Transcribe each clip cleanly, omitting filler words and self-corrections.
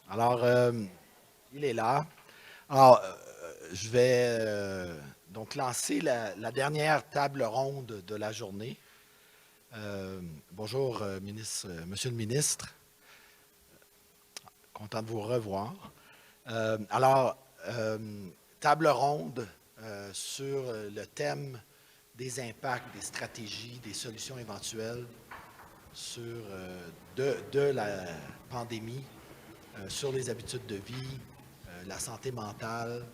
Alors, il est là. Alors, je vais donc lancer la dernière table ronde de la journée. Bonjour, Monsieur le ministre. Content de vous revoir. Alors, table ronde sur le thème des impacts, des stratégies, des solutions éventuelles sur, de la pandémie sur les habitudes de vie, la santé mentale,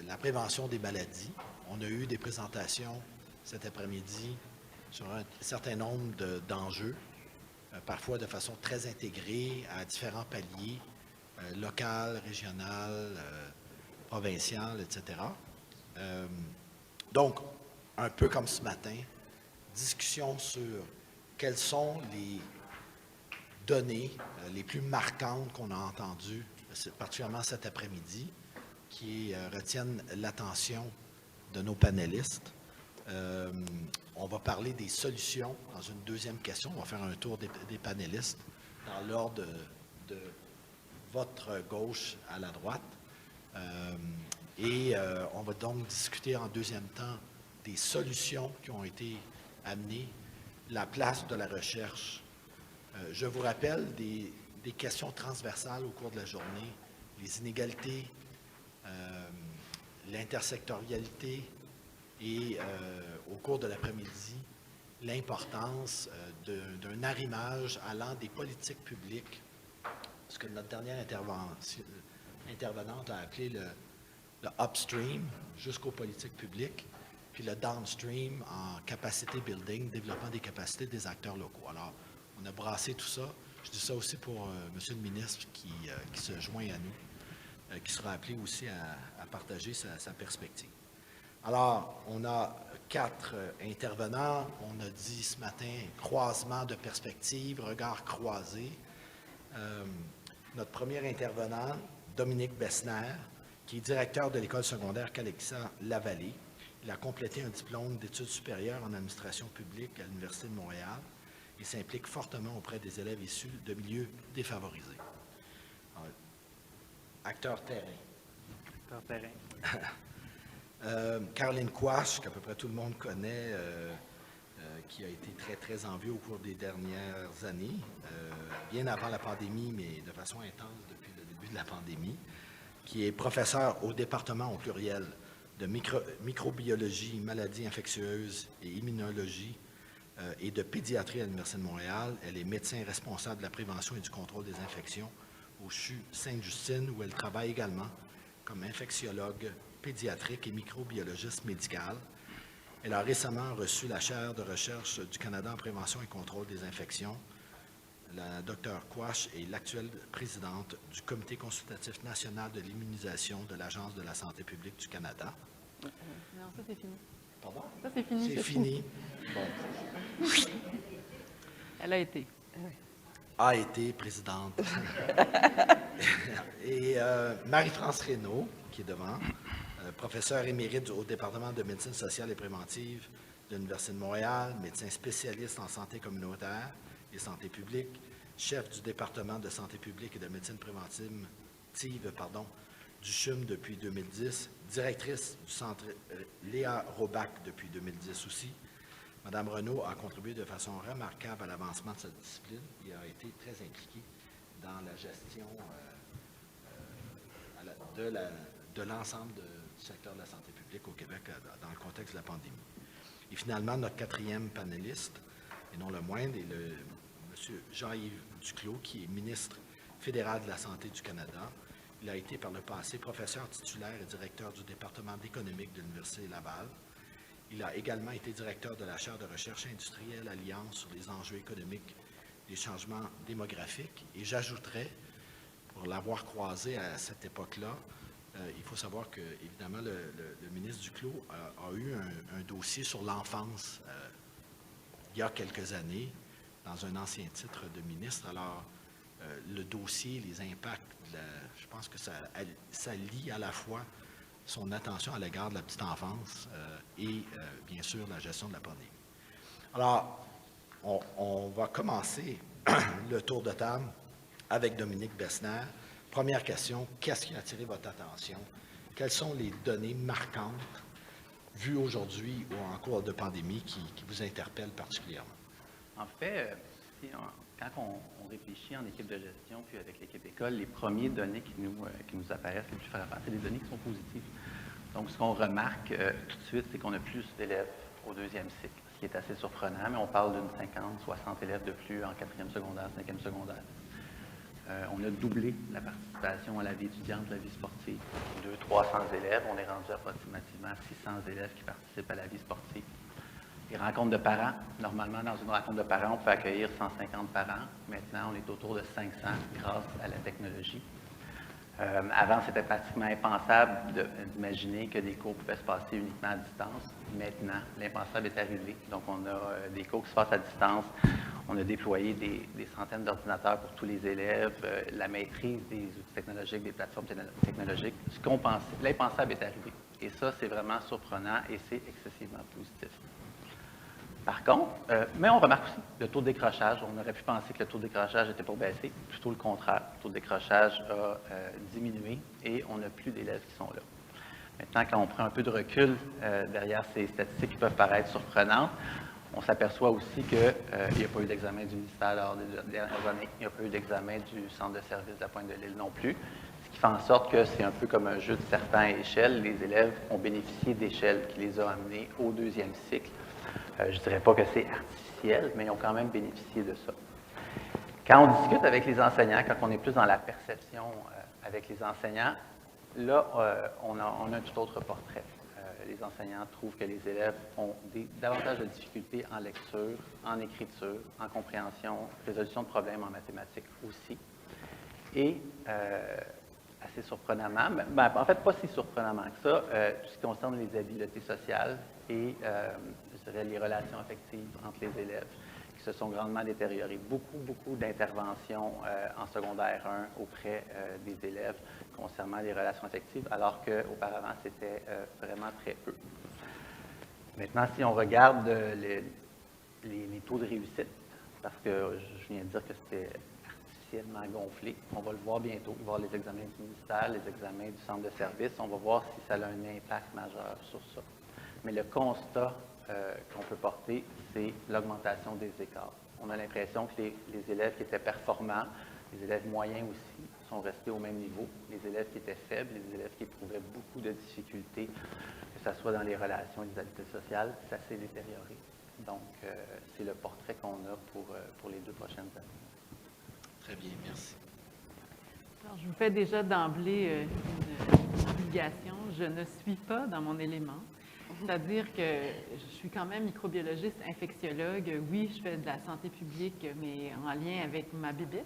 la prévention des maladies. On a eu des présentations cet après-midi sur un certain nombre d'enjeux, parfois de façon très intégrée à différents paliers, local, régional, provincial, etc. Donc, un peu comme ce matin, discussion sur quelles sont les données les plus marquantes qu'on a entendues, particulièrement cet après-midi, qui retiennent l'attention de nos panélistes. On va parler des solutions dans une deuxième question. On va faire un tour des panélistes dans l'ordre de votre gauche à la droite. On va donc discuter en deuxième temps des solutions qui ont été amenées, la place de la recherche. Je vous rappelle des questions transversales au cours de la journée, les inégalités, l'intersectorialité et au cours de l'après-midi, l'importance d'un arrimage allant des politiques publiques, ce que notre dernière intervenante a appelé le upstream jusqu'aux politiques publiques, puis le downstream en capacité building, développement des capacités des acteurs locaux. Alors, on a brassé tout ça. Je dis ça aussi pour Monsieur le ministre qui se joint à nous, qui sera appelé aussi à partager sa perspective. Alors, on a 4 intervenants. On a dit ce matin croisement de perspectives, regard croisé. Notre premier intervenant, Dominique Bessner, qui est directeur de l'école secondaire Calexian-Lavallée. Il a complété un diplôme d'études supérieures en administration publique à l'Université de Montréal et s'implique fortement auprès des élèves issus de milieux défavorisés. Alors, acteur terrain. Acteur terrain. Caroline Quach, qu'à peu près tout le monde connaît, qui a été très, très en vue au cours des dernières années, bien avant la pandémie, mais de façon intense depuis le début de la pandémie, qui est professeur au département au pluriel de microbiologie, maladies infectieuses et immunologie et de pédiatrie à l'Université de Montréal. Elle est médecin responsable de la prévention et du contrôle des infections au CHU Sainte-Justine, où elle travaille également comme infectiologue pédiatrique et microbiologiste médicale. Elle a récemment reçu la chaire de recherche du Canada en prévention et contrôle des infections. La Dr Quach est l'actuelle présidente du Comité consultatif national de l'immunisation de l'Agence de la santé publique du Canada. Non, ça c'est fini. Pardon? Ça c'est fini. C'est fini. Bon. Elle a été. A été présidente. Et Marie-France Reynaud, qui est devant, professeure émérite au département de médecine sociale et préventive de l'Université de Montréal, médecin spécialiste en santé communautaire et santé publique, chef du département de santé publique et de médecine préventive du CHUM depuis 2010, directrice du centre Léa Robac depuis 2010 aussi. Madame Renaud a contribué de façon remarquable à l'avancement de cette discipline et a été très impliquée dans la gestion de l'ensemble du secteur de la santé publique au Québec dans le contexte de la pandémie. Et finalement, notre quatrième panéliste, et non le moindre, est M. Jean-Yves Duclos, qui est ministre fédéral de la Santé du Canada. Il a été par le passé professeur titulaire et directeur du département d'économique de l'Université Laval. Il a également été directeur de la chaire de recherche industrielle Alliance sur les enjeux économiques des changements démographiques. Et j'ajouterais, pour l'avoir croisé à cette époque-là, il faut savoir que, évidemment, le ministre Duclos a eu un dossier sur l'enfance il y a quelques années, dans un ancien titre de ministre. Alors, le dossier, les impacts, je pense que ça lie à la fois son attention à l'égard de la petite enfance et, bien sûr, la gestion de la pandémie. Alors, on va commencer le tour de table avec Dominique Besnér. Première question, qu'est-ce qui a attiré votre attention? Quelles sont les données marquantes vues aujourd'hui ou en cours de pandémie qui vous interpellent particulièrement? En fait, quand on réfléchit en équipe de gestion puis avec l'équipe école, les premières données qui nous apparaissent les plus frappantes, c'est des données qui sont positives. Donc, ce qu'on remarque tout de suite, c'est qu'on a plus d'élèves au deuxième cycle, ce qui est assez surprenant, mais on parle d'une 50, 60 élèves de plus en quatrième secondaire, cinquième secondaire. On a doublé la participation à la vie étudiante, la vie sportive. 200-300 élèves, on est rendu approximativement 600 élèves qui participent à la vie sportive. Les rencontres de parents, normalement, dans une rencontre de parents, on peut accueillir 150 parents. Maintenant, on est autour de 500 grâce à la technologie. Avant, c'était pratiquement impensable d'imaginer que des cours pouvaient se passer uniquement à distance. Maintenant, l'impensable est arrivé. Donc, on a des cours qui se passent à distance. On a déployé des centaines d'ordinateurs pour tous les élèves, la maîtrise des outils technologiques, des plateformes technologiques. Ce qu'on pensait, l'impensable est arrivé. Et ça, c'est vraiment surprenant et c'est excessivement positif. Par contre, mais on remarque aussi le taux de décrochage. On aurait pu penser que le taux de décrochage était pour baisser. Plutôt le contraire. Le taux de décrochage a diminué et on n'a plus d'élèves qui sont là. Maintenant, quand on prend un peu de recul derrière ces statistiques qui peuvent paraître surprenantes, on s'aperçoit aussi qu'il n'y a pas eu d'examen du ministère lors des dernières années. Il n'y a pas eu d'examen du centre de service de la Pointe-de-l'Île non plus. Ce qui fait en sorte que c'est un peu comme un jeu de serpent à échelle. Les élèves ont bénéficié d'échelles qui les ont amenés au deuxième cycle. Je ne dirais pas que c'est artificiel, mais ils ont quand même bénéficié de ça. Quand on discute avec les enseignants, quand on est plus dans la perception avec les enseignants, là, on a un tout autre portrait. Les enseignants trouvent que les élèves ont davantage de difficultés en lecture, en écriture, en compréhension, résolution de problèmes en mathématiques aussi. Et assez surprenamment, en fait, pas si surprenamment que ça, tout ce qui concerne les habiletés sociales et, je dirais, les relations affectives entre les élèves qui se sont grandement détériorées. Beaucoup d'interventions en secondaire 1 auprès des élèves concernant les relations affectives, alors qu'auparavant, c'était vraiment très peu. Maintenant, si on regarde les taux de réussite, parce que je viens de dire que c'était artificiellement gonflé, on va le voir bientôt, on va voir les examens du ministère, les examens du centre de service, on va voir si ça a un impact majeur sur ça. Mais le constat qu'on peut porter, c'est l'augmentation des écarts. On a l'impression que les élèves qui étaient performants, les élèves moyens aussi, sont restés au même niveau. Les élèves qui étaient faibles, les élèves qui éprouvaient beaucoup de difficultés, que ce soit dans les relations et les habiletés sociales, ça s'est détérioré. Donc, c'est le portrait qu'on a pour les 2 prochaines années. Très bien, merci. Alors, je vous fais déjà d'emblée une obligation. Je ne suis pas dans mon élément. C'est-à-dire que je suis quand même microbiologiste, infectiologue. Oui, je fais de la santé publique, mais en lien avec ma bibite.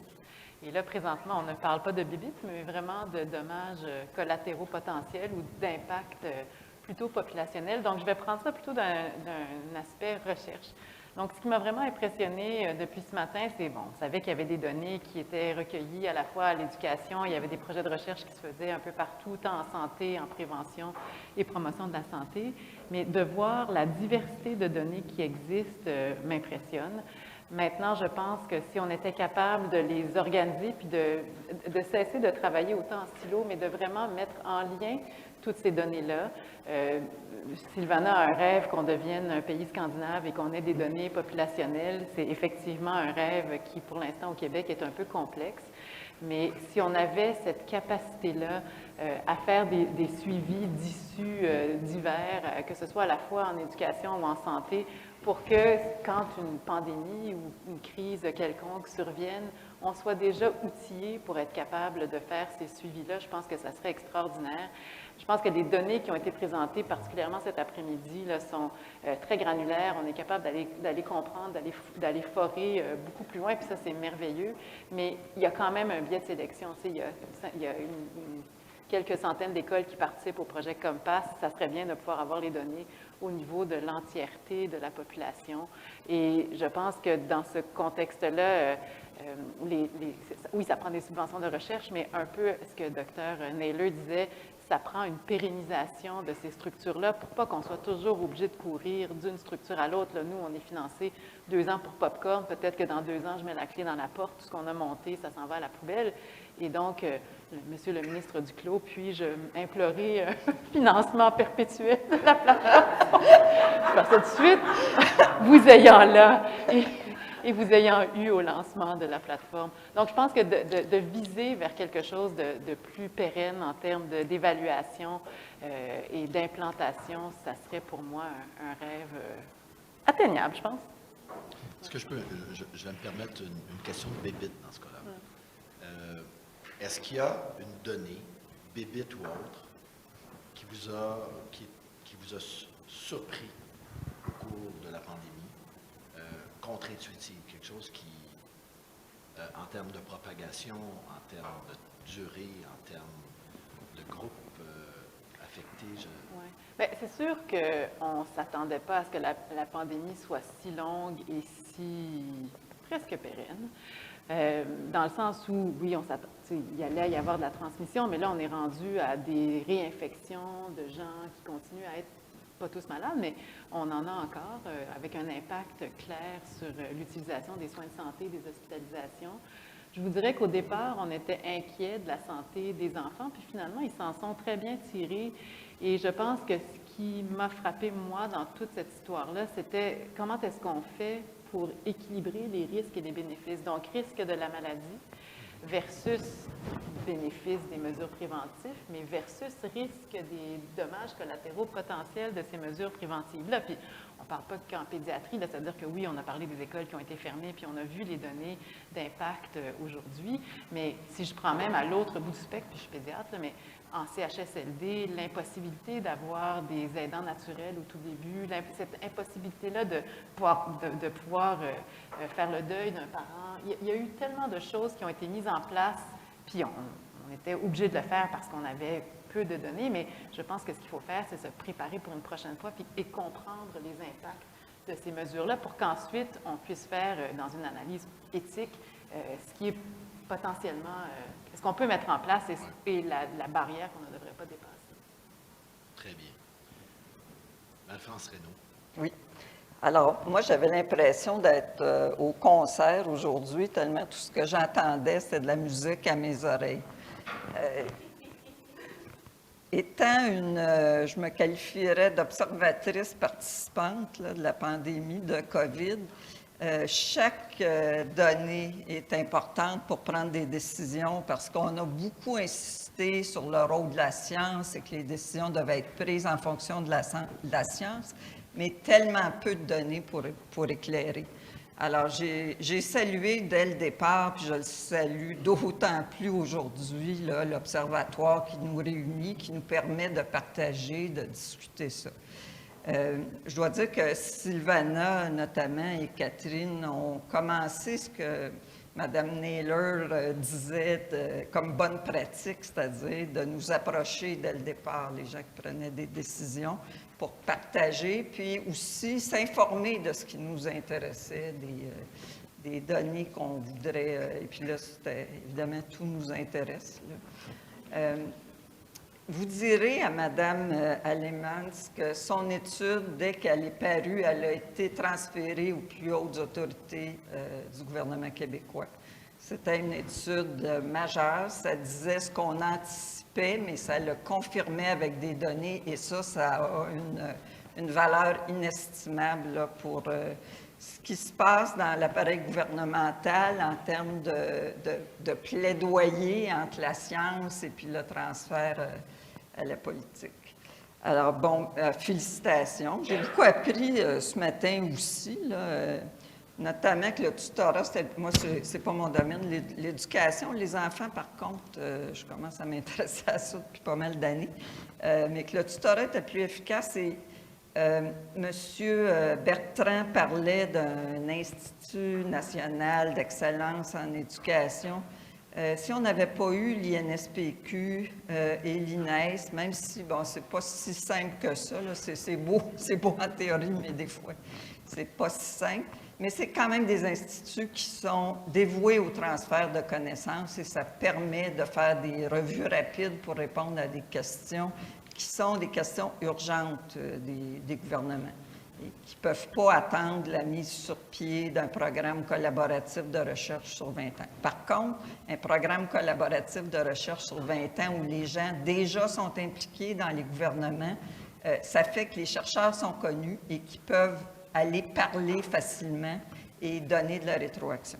Et là, présentement, on ne parle pas de bibite, mais vraiment de dommages collatéraux potentiels ou d'impact plutôt populationnel. Donc, je vais prendre ça plutôt d'un aspect recherche. Donc, ce qui m'a vraiment impressionné depuis ce matin, c'est, bon, on savait qu'il y avait des données qui étaient recueillies à la fois à l'éducation, il y avait des projets de recherche qui se faisaient un peu partout, tant en santé, en prévention et promotion de la santé, mais de voir la diversité de données qui existent m'impressionne. Maintenant, je pense que si on était capable de les organiser puis de cesser de travailler autant en silo, mais de vraiment mettre en lien toutes ces données-là. Sylvana a un rêve qu'on devienne un pays scandinave et qu'on ait des données populationnelles. C'est effectivement un rêve qui, pour l'instant, au Québec, est un peu complexe. Mais si on avait cette capacité-là à faire des suivis d'issues divers, que ce soit à la fois en éducation ou en santé, pour que quand une pandémie ou une crise quelconque survienne, on soit déjà outillé pour être capable de faire ces suivis-là. Je pense que ça serait extraordinaire. Je pense que les données qui ont été présentées, particulièrement cet après-midi, sont très granulaires. On est capable d'aller comprendre, d'aller forer beaucoup plus loin, puis ça, c'est merveilleux. Mais il y a quand même un biais de sélection. Il y a quelques centaines d'écoles qui participent au projet Compass. Ça serait bien de pouvoir avoir les données au niveau de l'entièreté de la population. Et je pense que dans ce contexte-là, oui, ça prend des subventions de recherche, mais un peu ce que Dr. Naylor disait, ça prend une pérennisation de ces structures-là pour pas qu'on soit toujours obligé de courir d'une structure à l'autre. Nous, on est financé 2 ans pour Popcorn. Peut-être que dans 2 ans, je mets la clé dans la porte. Tout ce qu'on a monté, ça s'en va à la poubelle. Et donc, Monsieur le ministre Duclos, puis-je implorer un financement perpétuel de la plateforme? Parce que tout de suite, vous ayant là et vous ayant eu au lancement de la plateforme. Donc, je pense que de viser vers quelque chose de plus pérenne en termes d'évaluation et d'implantation, ça serait pour moi un rêve atteignable, je pense. Est-ce que je vais me permettre une question de bébite dans ce cas-là. Est-ce qu'il y a une donnée, bébite ou autre, qui vous a surpris au cours de la pandémie, contre-intuitive, quelque chose qui, en termes de propagation, en termes de durée, en termes de groupe affecté? Ouais. Bien, c'est sûr qu'on ne s'attendait pas à ce que la pandémie soit si longue et si presque pérenne. Dans le sens où, oui, il allait y avoir de la transmission, mais là, on est rendu à des réinfections de gens qui continuent à être pas tous malades, mais on en a encore avec un impact clair sur l'utilisation des soins de santé, des hospitalisations. Je vous dirais qu'au départ, on était inquiet de la santé des enfants, puis finalement, ils s'en sont très bien tirés. Et je pense que ce qui m'a frappé, moi, dans toute cette histoire-là, c'était comment est-ce qu'on fait pour équilibrer les risques et les bénéfices. Donc, risque de la maladie versus bénéfice des mesures préventives, mais versus risque des dommages collatéraux potentiels de ces mesures préventives-là. Puis, on ne parle pas qu'en pédiatrie, c'est-à-dire que oui, on a parlé des écoles qui ont été fermées, puis on a vu les données d'impact aujourd'hui, mais si je prends même à l'autre bout du spectre, puis je suis pédiatre, mais en CHSLD, l'impossibilité d'avoir des aidants naturels au tout début, cette impossibilité-là de pouvoir faire le deuil d'un parent. Il y a eu tellement de choses qui ont été mises en place, puis on était obligé de le faire parce qu'on avait peu de données, mais je pense que ce qu'il faut faire, c'est se préparer pour une prochaine fois et comprendre les impacts de ces mesures-là pour qu'ensuite, on puisse faire, dans une analyse éthique, ce qui est potentiellement, ce qu'on peut mettre en place et la barrière qu'on ne devrait pas dépasser. Très bien. Marie-France Reynaud. Oui. Alors, moi, j'avais l'impression d'être au concert aujourd'hui, tellement tout ce que j'entendais, c'était de la musique à mes oreilles. Étant je me qualifierais d'observatrice participante là, de la pandémie de COVID, chaque donnée est importante pour prendre des décisions parce qu'on a beaucoup insisté sur le rôle de la science et que les décisions devaient être prises en fonction de la science, mais tellement peu de données pour éclairer. Alors, j'ai salué dès le départ, puis je le salue d'autant plus aujourd'hui, l'observatoire qui nous réunit, qui nous permet de partager, de discuter ça. Je dois dire que Sylvana, notamment, et Catherine ont commencé ce que Mme Naylor disait comme bonne pratique, c'est-à-dire de nous approcher dès le départ, les gens qui prenaient des décisions, pour partager, puis aussi s'informer de ce qui nous intéressait, des données qu'on voudrait. Et puis là, évidemment, tout nous intéresse. Vous direz à Mme Alemans que son étude, dès qu'elle est parue, elle a été transférée aux plus hautes autorités du gouvernement québécois. C'était une étude majeure. Ça disait ce qu'on anticipait, mais ça le confirmait avec des données. Et ça a une valeur inestimable là, pour ce qui se passe dans l'appareil gouvernemental en termes de plaidoyer entre la science et puis le transfert à la politique. Alors, bon, félicitations. J'ai beaucoup appris ce matin aussi, là, notamment que le tutorat, moi, c'est pas mon domaine, l'éducation. Les enfants, par contre, je commence à m'intéresser à ça depuis pas mal d'années, mais que le tutorat était plus efficace. Et Monsieur Bertrand parlait d'un institut national d'excellence en éducation. Si on n'avait pas eu l'INSPQ et l'INES, même si, bon, c'est pas si simple que ça, c'est beau en théorie, mais des fois, c'est pas si simple. Mais c'est quand même des instituts qui sont dévoués au transfert de connaissances et ça permet de faire des revues rapides pour répondre à des questions qui sont des questions urgentes des gouvernements et qui ne peuvent pas attendre la mise sur pied d'un programme collaboratif de recherche sur 20 ans. Par contre, un programme collaboratif de recherche sur 20 ans où les gens déjà sont impliqués dans les gouvernements, ça fait que les chercheurs sont connus et qu'ils peuvent aller parler facilement et donner de la rétroaction.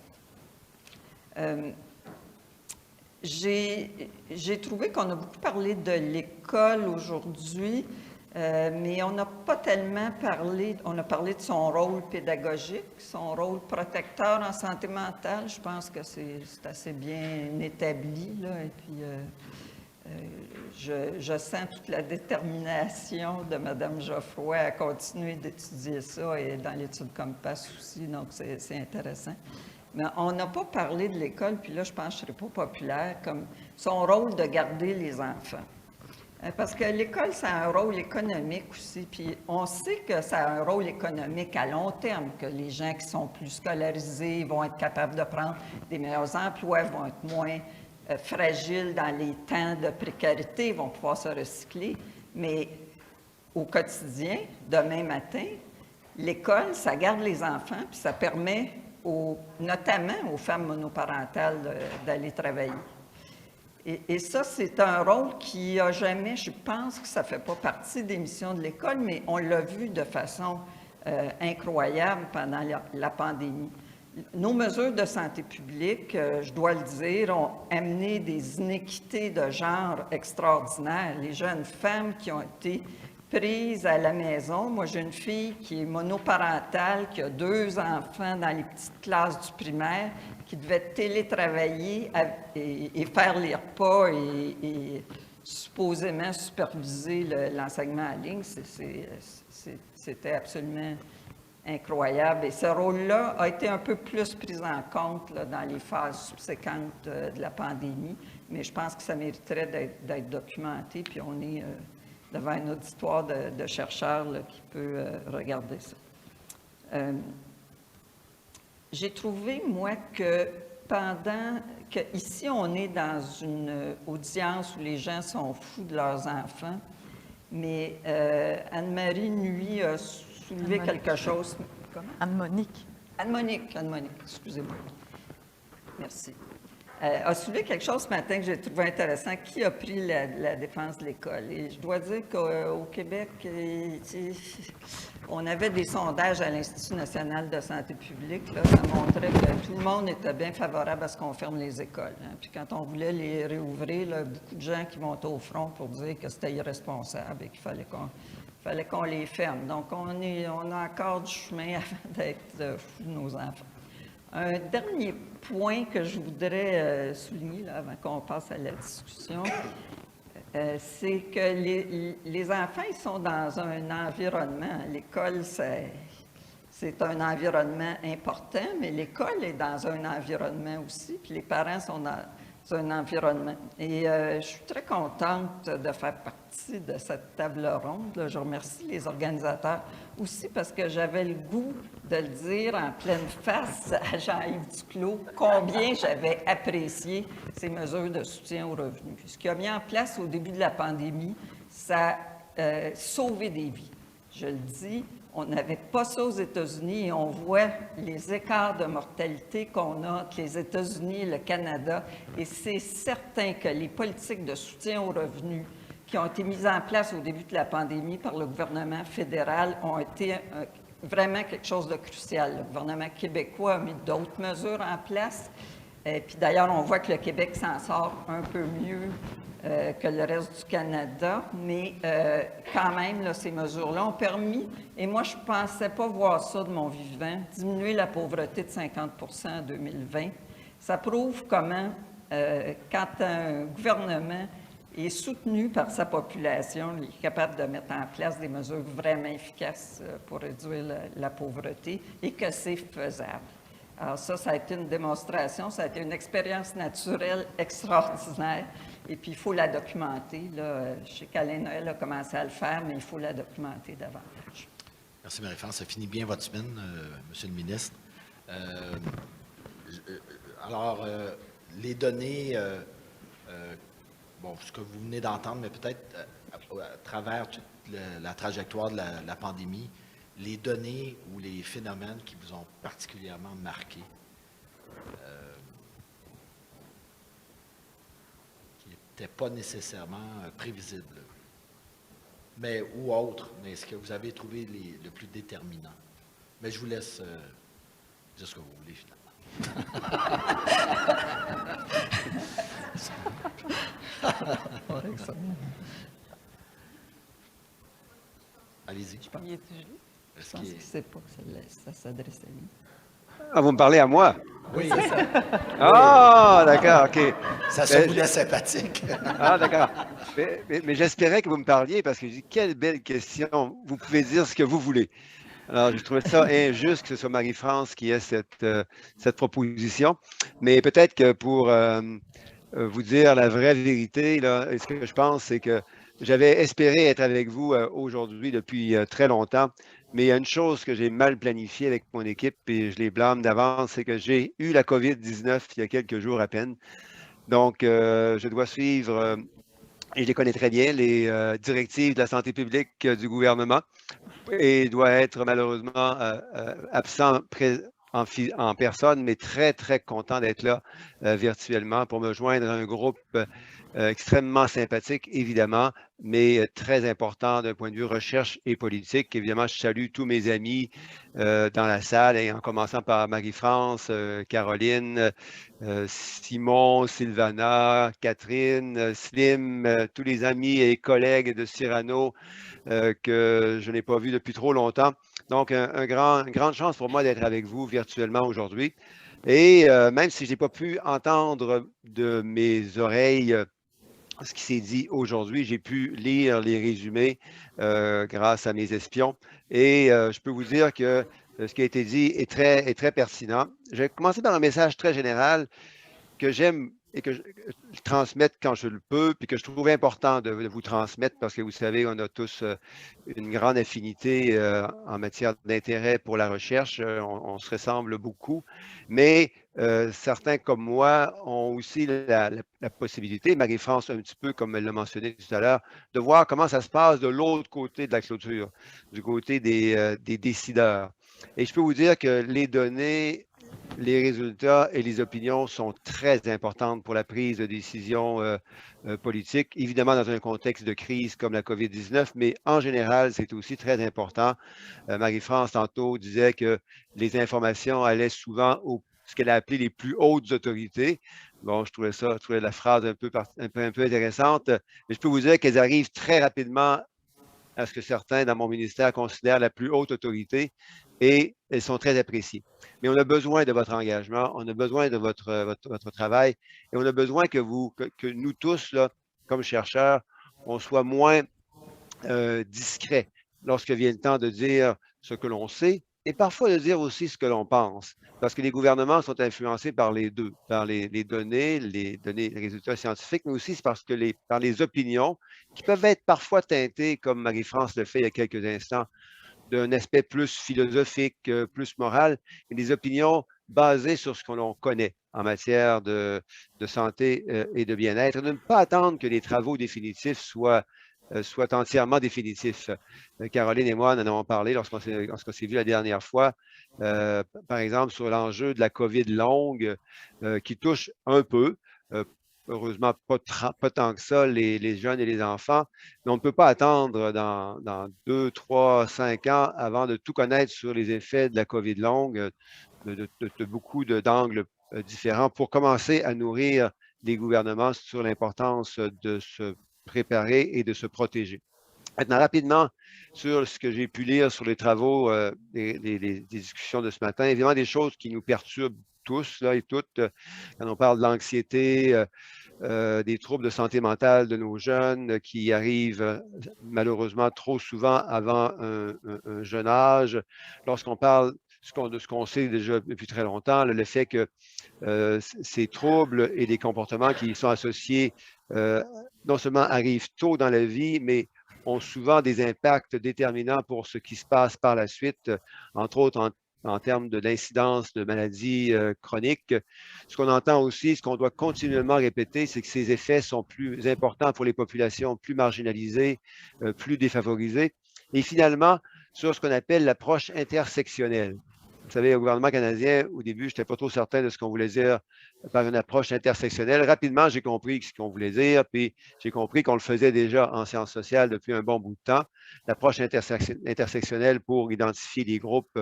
J'ai trouvé qu'on a beaucoup parlé de l'école aujourd'hui, mais on n'a pas tellement parlé, on a parlé de son rôle pédagogique, son rôle protecteur en santé mentale. Je pense que c'est assez bien établi, là, et puis je sens toute la détermination de Mme Geoffroy à continuer d'étudier ça et dans l'étude Compass aussi, donc c'est intéressant. Mais on n'a pas parlé de l'école, puis là, je pense que je ne serai pas populaire, comme son rôle de garder les enfants. Parce que l'école, ça a un rôle économique aussi, puis on sait que ça a un rôle économique à long terme, que les gens qui sont plus scolarisés vont être capables de prendre des meilleurs emplois, vont être moins fragiles dans les temps de précarité, vont pouvoir se recycler. Mais au quotidien, demain matin, l'école, ça garde les enfants, puis ça permet notamment aux femmes monoparentales d'aller travailler. Et ça, c'est un rôle qui n'a jamais, je pense que ça ne fait pas partie des missions de l'école, mais on l'a vu de façon incroyable pendant la pandémie. Nos mesures de santé publique, je dois le dire, ont amené des inéquités de genre extraordinaires. Les jeunes femmes qui ont été prises à la maison. Moi, j'ai une fille qui est monoparentale, qui a 2 enfants dans les petites classes du primaire, qui devait télétravailler et faire les repas et supposément superviser l'enseignement en ligne. C'était absolument incroyable. Et ce rôle-là a été un peu plus pris en compte là, dans les phases subséquentes de la pandémie, mais je pense que ça mériterait d'être documenté, puis on est devant un auditoire de chercheurs là, qui peut regarder ça. J'ai trouvé, moi, que ici, on est dans une audience où les gens sont fous de leurs enfants, mais Anne-Marie Nuy a soulevé quelque chose. Comment? Anne-Monique. Anne-Monique, excusez-moi. Merci. A soulevé quelque chose ce matin que j'ai trouvé intéressant. Qui a pris la défense de l'école? Et je dois dire qu'au Québec, on avait des sondages à l'Institut national de santé publique. Là, ça montrait que tout le monde était bien favorable à ce qu'on ferme les écoles. Hein. Puis quand on voulait les réouvrir, là, beaucoup de gens qui montaient au front pour dire que c'était irresponsable et qu'il fallait qu'on les ferme. Donc, on a encore du chemin avant d'être fous de nos enfants. Un dernier point que je voudrais souligner là, avant qu'on passe à la discussion, c'est que les enfants, ils sont dans un environnement. L'école, c'est un environnement important, mais l'école est dans un environnement aussi, puis les parents sont dans un environnement. Et je suis très contente de faire partie de cette table ronde. Là. Je remercie les organisateurs aussi parce que j'avais le goût de le dire en pleine face à Jean-Yves Duclos combien j'avais apprécié ces mesures de soutien aux revenus. Ce qu'il a mis en place au début de la pandémie, ça a sauvé des vies. Je le dis, on n'avait pas ça aux États-Unis et on voit les écarts de mortalité qu'on a entre les États-Unis et le Canada. Et c'est certain que les politiques de soutien aux revenus qui ont été mises en place au début de la pandémie par le gouvernement fédéral ont été vraiment quelque chose de crucial. Le gouvernement québécois a mis d'autres mesures en place. Puis d'ailleurs, on voit que le Québec s'en sort un peu mieux que le reste du Canada, mais quand même, là, ces mesures-là ont permis, et moi, je ne pensais pas voir ça de mon vivant, diminuer la pauvreté de 50 % en 2020. Ça prouve comment, quand un gouvernement est soutenu par sa population, il est capable de mettre en place des mesures vraiment efficaces pour réduire la pauvreté et que c'est faisable. Alors ça a été une démonstration, ça a été une expérience naturelle extraordinaire. Et puis, il faut la documenter. Là. Je sais qu'Alain Noël a commencé à le faire, mais il faut la documenter davantage. Merci, Marie-France. Ça finit bien votre semaine, Monsieur le ministre. Alors, les données, bon, ce que vous venez d'entendre, mais peut-être à travers toute la trajectoire de la pandémie, les données ou les phénomènes qui vous ont particulièrement marqué, qui n'étaient pas nécessairement prévisibles, mais ou autres, mais ce que vous avez trouvé le plus déterminant. Mais je vous laisse dire ce que vous voulez finalement. Allez-y. Il est-tu gelé? Je pense qu'il ne sait pas que ça s'adresse à lui. Ah, vous me parlez à moi? Oui, c'est ça. Ah, d'accord, OK. Ça se voulait sympathique. Ah, d'accord. Mais j'espérais que vous me parliez parce que je dis, quelle belle question. Vous pouvez dire ce que vous voulez. Alors, je trouvais ça injuste que ce soit Marie-France qui ait cette proposition. Mais peut-être que pour vous dire la vraie vérité, là, ce que je pense, c'est que j'avais espéré être avec vous aujourd'hui depuis très longtemps. Mais il y a une chose que j'ai mal planifiée avec mon équipe et je les blâme d'avance, c'est que j'ai eu la COVID-19 il y a quelques jours à peine. Donc, je dois suivre, et je les connais très bien, les directives de la santé publique du gouvernement et dois être malheureusement absent en personne, mais très, très content d'être là virtuellement pour me joindre à un groupe extrêmement sympathique, évidemment, mais très important d'un point de vue recherche et politique. Évidemment, je salue tous mes amis dans la salle, et en commençant par Marie-France, Caroline, Simon, Sylvana, Catherine, Slim, tous les amis et collègues de Cyrano que je n'ai pas vus depuis trop longtemps. Donc, une grande chance pour moi d'être avec vous virtuellement aujourd'hui. Et même si je n'ai pas pu entendre de mes oreilles ce qui s'est dit aujourd'hui, j'ai pu lire les résumés grâce à mes espions. Et je peux vous dire que ce qui a été dit est très pertinent. Je vais commencer par un message très général que j'aime et que je transmette quand je le peux, puis que je trouve important de vous transmettre parce que vous savez, on a tous une grande affinité en matière d'intérêt pour la recherche. On se ressemble beaucoup, mais certains comme moi ont aussi la possibilité, Marie-France un petit peu comme elle l'a mentionné tout à l'heure, de voir comment ça se passe de l'autre côté de la clôture, du côté des décideurs. Et je peux vous dire que les données, les résultats et les opinions sont très importantes pour la prise de décision politique, évidemment dans un contexte de crise comme la COVID-19, mais en général, c'est aussi très important. Marie-France, tantôt, disait que les informations allaient souvent au ce qu'elle a appelé les plus hautes autorités. Bon, je trouvais la phrase un peu intéressante, mais je peux vous dire qu'elles arrivent très rapidement à ce que certains dans mon ministère considèrent la plus haute autorité et elles sont très appréciées. Mais on a besoin de votre engagement, on a besoin de votre travail et on a besoin que nous tous, là, comme chercheurs, on soit moins discrets lorsque vient le temps de dire ce que l'on sait et parfois de dire aussi ce que l'on pense. Parce que les gouvernements sont influencés par les deux, par les données, les résultats scientifiques, mais aussi par les opinions qui peuvent être parfois teintées, comme Marie-France le fait il y a quelques instants, d'un aspect plus philosophique, plus moral, et des opinions basées sur ce que l'on connaît en matière de santé et de bien-être. Et de ne pas attendre que les travaux définitifs soient entièrement définitifs. Caroline et moi en avons parlé lorsqu'on s'est vu la dernière fois, par exemple, sur l'enjeu de la COVID longue qui touche un peu, heureusement pas tant que ça, les jeunes et les enfants, mais on ne peut pas attendre dans 2, 3, 5 ans avant de tout connaître sur les effets de la COVID longue, de beaucoup d'angles différents pour commencer à nourrir les gouvernements sur l'importance de se préparer et de se protéger. Maintenant, rapidement, sur ce que j'ai pu lire sur les travaux, des discussions de ce matin, évidemment, des choses qui nous perturbent tous là, et toutes, quand on parle de l'anxiété, des troubles de santé mentale de nos jeunes qui arrivent malheureusement trop souvent avant un jeune âge. Lorsqu'on parle ce qu'on sait déjà depuis très longtemps, le fait que ces troubles et les comportements qui y sont associés non seulement arrivent tôt dans la vie, mais ont souvent des impacts déterminants pour ce qui se passe par la suite, entre autres en termes d'incidence de maladies chroniques. Ce qu'on entend aussi, ce qu'on doit continuellement répéter, c'est que ces effets sont plus importants pour les populations plus marginalisées, plus défavorisées. Et finalement, sur ce qu'on appelle l'approche intersectionnelle. Vous savez, au gouvernement canadien, au début, je n'étais pas trop certain de ce qu'on voulait dire par une approche intersectionnelle. Rapidement, j'ai compris ce qu'on voulait dire, puis j'ai compris qu'on le faisait déjà en sciences sociales depuis un bon bout de temps. L'approche intersectionnelle pour identifier les groupes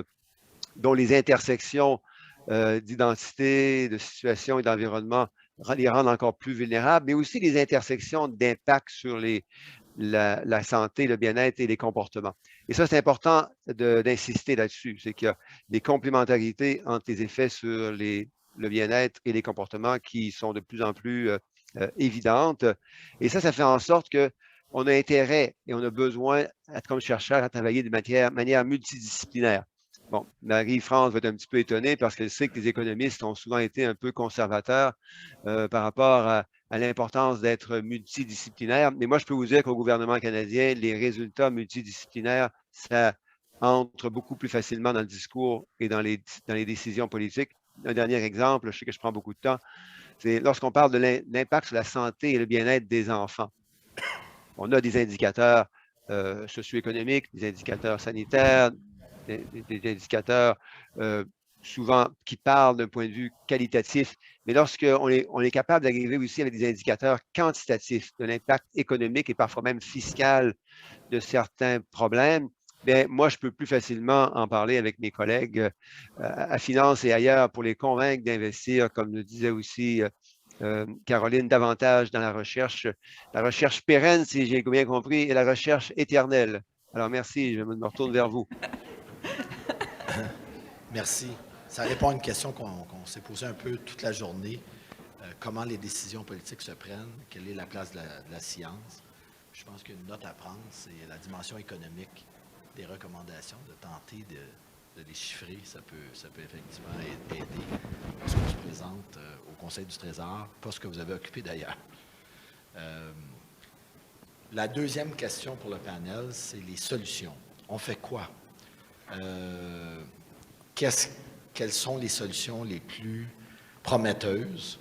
dont les intersections d'identité, de situation et d'environnement les rendent encore plus vulnérables, mais aussi les intersections d'impact sur la santé, le bien-être et les comportements. Et ça, c'est important d'insister là-dessus. C'est qu'il y a des complémentarités entre les effets sur le bien-être et les comportements qui sont de plus en plus évidentes. Et ça fait en sorte qu'on a intérêt et on a besoin, comme chercheur, à travailler de manière multidisciplinaire. Bon, Marie-France va être un petit peu étonnée parce qu'elle sait que les économistes ont souvent été un peu conservateurs par rapport à l'importance d'être multidisciplinaire. Mais moi, je peux vous dire qu'au gouvernement canadien, les résultats multidisciplinaires, ça entre beaucoup plus facilement dans le discours et dans les décisions politiques. Un dernier exemple, je sais que je prends beaucoup de temps, c'est lorsqu'on parle de l'impact sur la santé et le bien-être des enfants. On a des indicateurs socio-économiques, des indicateurs sanitaires, des indicateurs souvent qui parlent d'un point de vue qualitatif, mais lorsqu'on est capable d'arriver aussi avec des indicateurs quantitatifs de l'impact économique et parfois même fiscal de certains problèmes, bien, moi, je peux plus facilement en parler avec mes collègues à Finance et ailleurs pour les convaincre d'investir, comme le disait aussi Caroline, davantage dans la recherche pérenne, si j'ai bien compris, et la recherche éternelle. Alors, merci, je me retourne vers vous. Merci. Ça répond à une question qu'on s'est posée un peu toute la journée. Comment les décisions politiques se prennent? Quelle est la place de la science? Je pense qu'une note à prendre, c'est la dimension économique des recommandations, de tenter de les chiffrer. Ça peut effectivement aider. Lorsqu'on se présente au Conseil du Trésor, pas ce que vous avez occupé d'ailleurs. La deuxième question pour le panel, c'est les solutions. On fait quoi? Quelles sont les solutions les plus prometteuses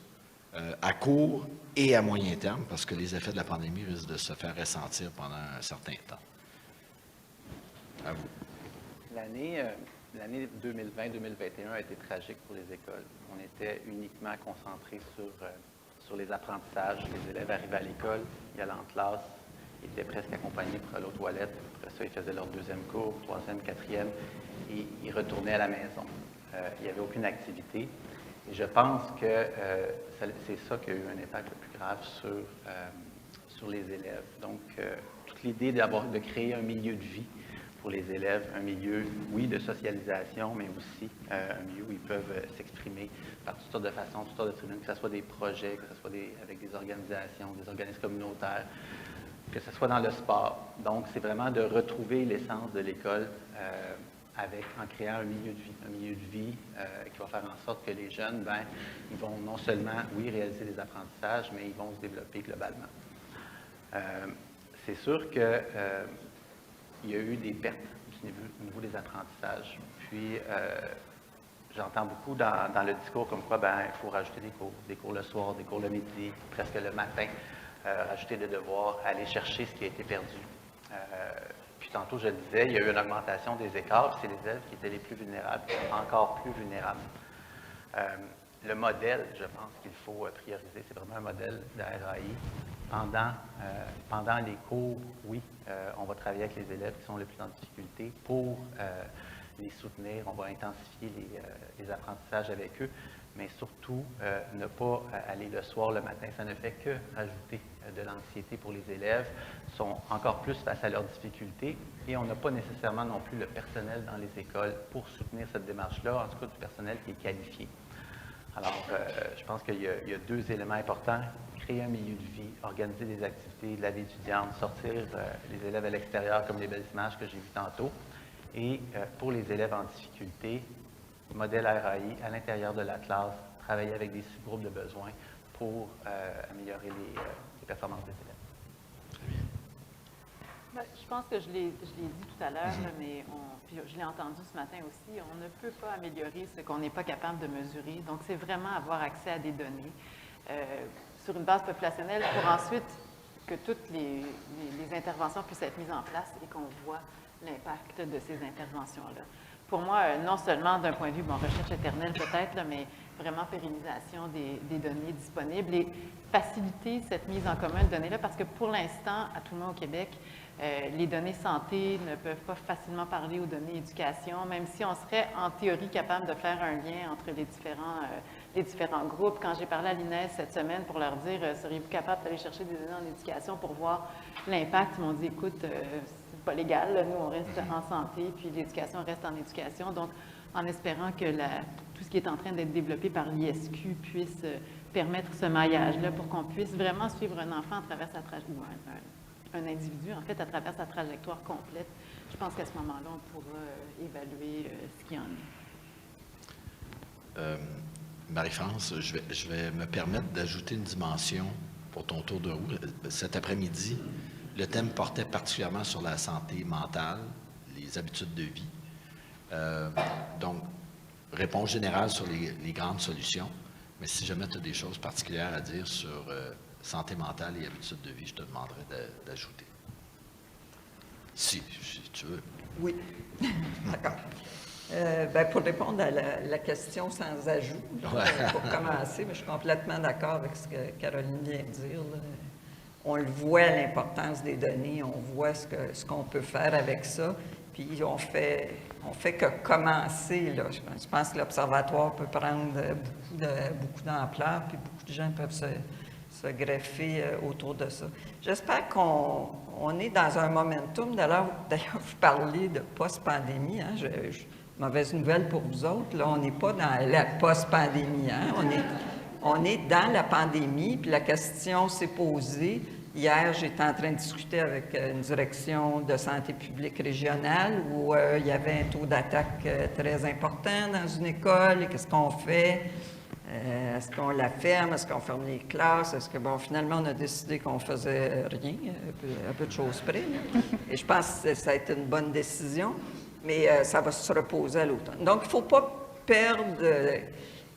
à court et à moyen terme, parce que les effets de la pandémie risquent de se faire ressentir pendant un certain temps. À vous. L'année 2020-2021 a été tragique pour les écoles. On était uniquement concentré sur les apprentissages. Les élèves arrivaient à l'école, ils allaient en classe, ils étaient presque accompagnés pour aller aux toilettes. Après ça, ils faisaient leur deuxième cours, troisième, quatrième, et ils retournaient à la maison. Il n'y avait aucune activité. Et je pense que c'est ça qui a eu un impact le plus grave sur les élèves. Donc, toute l'idée de créer un milieu de vie pour les élèves, un milieu, oui, de socialisation, mais aussi un milieu où ils peuvent s'exprimer par toutes sortes de façons, toutes sortes de tribunes, que ce soit des projets, que ce soit avec des organisations, des organismes communautaires, que ce soit dans le sport. Donc, c'est vraiment de retrouver l'essence de l'école en créant un milieu de vie qui va faire en sorte que les jeunes, ils vont non seulement, oui, réaliser des apprentissages, mais ils vont se développer globalement. C'est sûr que il y a eu des pertes au niveau des apprentissages. Puis, j'entends beaucoup dans le discours comme quoi, il faut rajouter des cours le soir, des cours le midi, presque le matin, rajouter des devoirs, aller chercher ce qui a été perdu. Puis tantôt, je le disais, il y a eu une augmentation des écarts, puis c'est les élèves qui étaient les plus vulnérables, encore plus vulnérables. Le modèle, je pense qu'il faut prioriser, c'est vraiment un modèle de RAI. Pendant les cours, oui, on va travailler avec les élèves qui sont les plus en difficulté pour les soutenir. On va intensifier les apprentissages avec eux, mais surtout ne pas aller le soir, le matin. Ça ne fait que rajouter de l'anxiété pour les élèves. Ils sont encore plus face à leurs difficultés et on n'a pas nécessairement non plus le personnel dans les écoles pour soutenir cette démarche-là, en tout cas du personnel qui est qualifié. Alors, je pense qu'il y a deux éléments importants. Créer un milieu de vie, organiser des activités de la vie étudiante, sortir les élèves à l'extérieur comme les belles images que j'ai vues tantôt. Et pour les élèves en difficulté, modèle RAI à l'intérieur de la classe, travailler avec des sous-groupes de besoins pour améliorer les performances des élèves. Ben, je pense que je l'ai dit tout à l'heure, là, mais puis je l'ai entendu ce matin aussi, on ne peut pas améliorer ce qu'on n'est pas capable de mesurer. Donc, c'est vraiment avoir accès à des données sur une base populationnelle pour ensuite que toutes les interventions puissent être mises en place et qu'on voit l'impact de ces interventions-là. Pour moi, non seulement d'un point de vue, recherche éternelle peut-être, là, mais vraiment pérennisation des données disponibles et faciliter cette mise en commun de données-là, parce que pour l'instant, à tout le monde au Québec, les données santé ne peuvent pas facilement parler aux données éducation, même si on serait en théorie capable de faire un lien entre les différents groupes. Quand j'ai parlé à l'INES cette semaine pour leur dire « Seriez-vous capable d'aller chercher des données en éducation pour voir l'impact? » Ils m'ont dit « Écoute, c'est pas légal, là. Nous, on reste en santé, puis l'éducation reste en éducation. » Donc, en espérant que tout ce qui est en train d'être développé par l'ISQ puisse permettre ce maillage-là pour qu'on puisse vraiment suivre un enfant à travers sa trajectoire, un individu, en fait, à travers sa trajectoire complète. Je pense qu'à ce moment-là, on pourra évaluer ce qu'il y en est. Marie-France, je vais me permettre d'ajouter une dimension pour ton tour de roue. Cet après-midi, le thème portait particulièrement sur la santé mentale, les habitudes de vie. Donc, réponse générale sur les grandes solutions, mais si jamais tu as des choses particulières à dire sur santé mentale et habitudes de vie, je te demanderai d'ajouter. Si tu veux. Oui, d'accord. Pour répondre à la question sans ajout, pour commencer, mais je suis complètement d'accord avec ce que Caroline vient de dire. Là. On le voit, l'importance des données, on voit ce qu'on peut faire avec ça, puis on fait que commencer. Là. Je pense que l'Observatoire peut prendre beaucoup d'ampleur, puis beaucoup de gens peuvent se greffer autour de ça. J'espère qu'on est dans un momentum. D'ailleurs, vous parlez de post-pandémie. Hein? Mauvaise nouvelle pour vous autres, là, on n'est pas dans la post-pandémie. Hein? On est dans la pandémie, puis la question s'est posée. Hier, j'étais en train de discuter avec une direction de santé publique régionale où il y avait un taux d'attaque très important dans une école. Et qu'est-ce qu'on fait? Est-ce qu'on la ferme? Est-ce qu'on ferme les classes? Est-ce que, finalement, on a décidé qu'on faisait rien, un peu de choses près. Là. Et je pense que ça a été une bonne décision, mais ça va se reposer à l'automne. Donc, il ne faut pas perdre...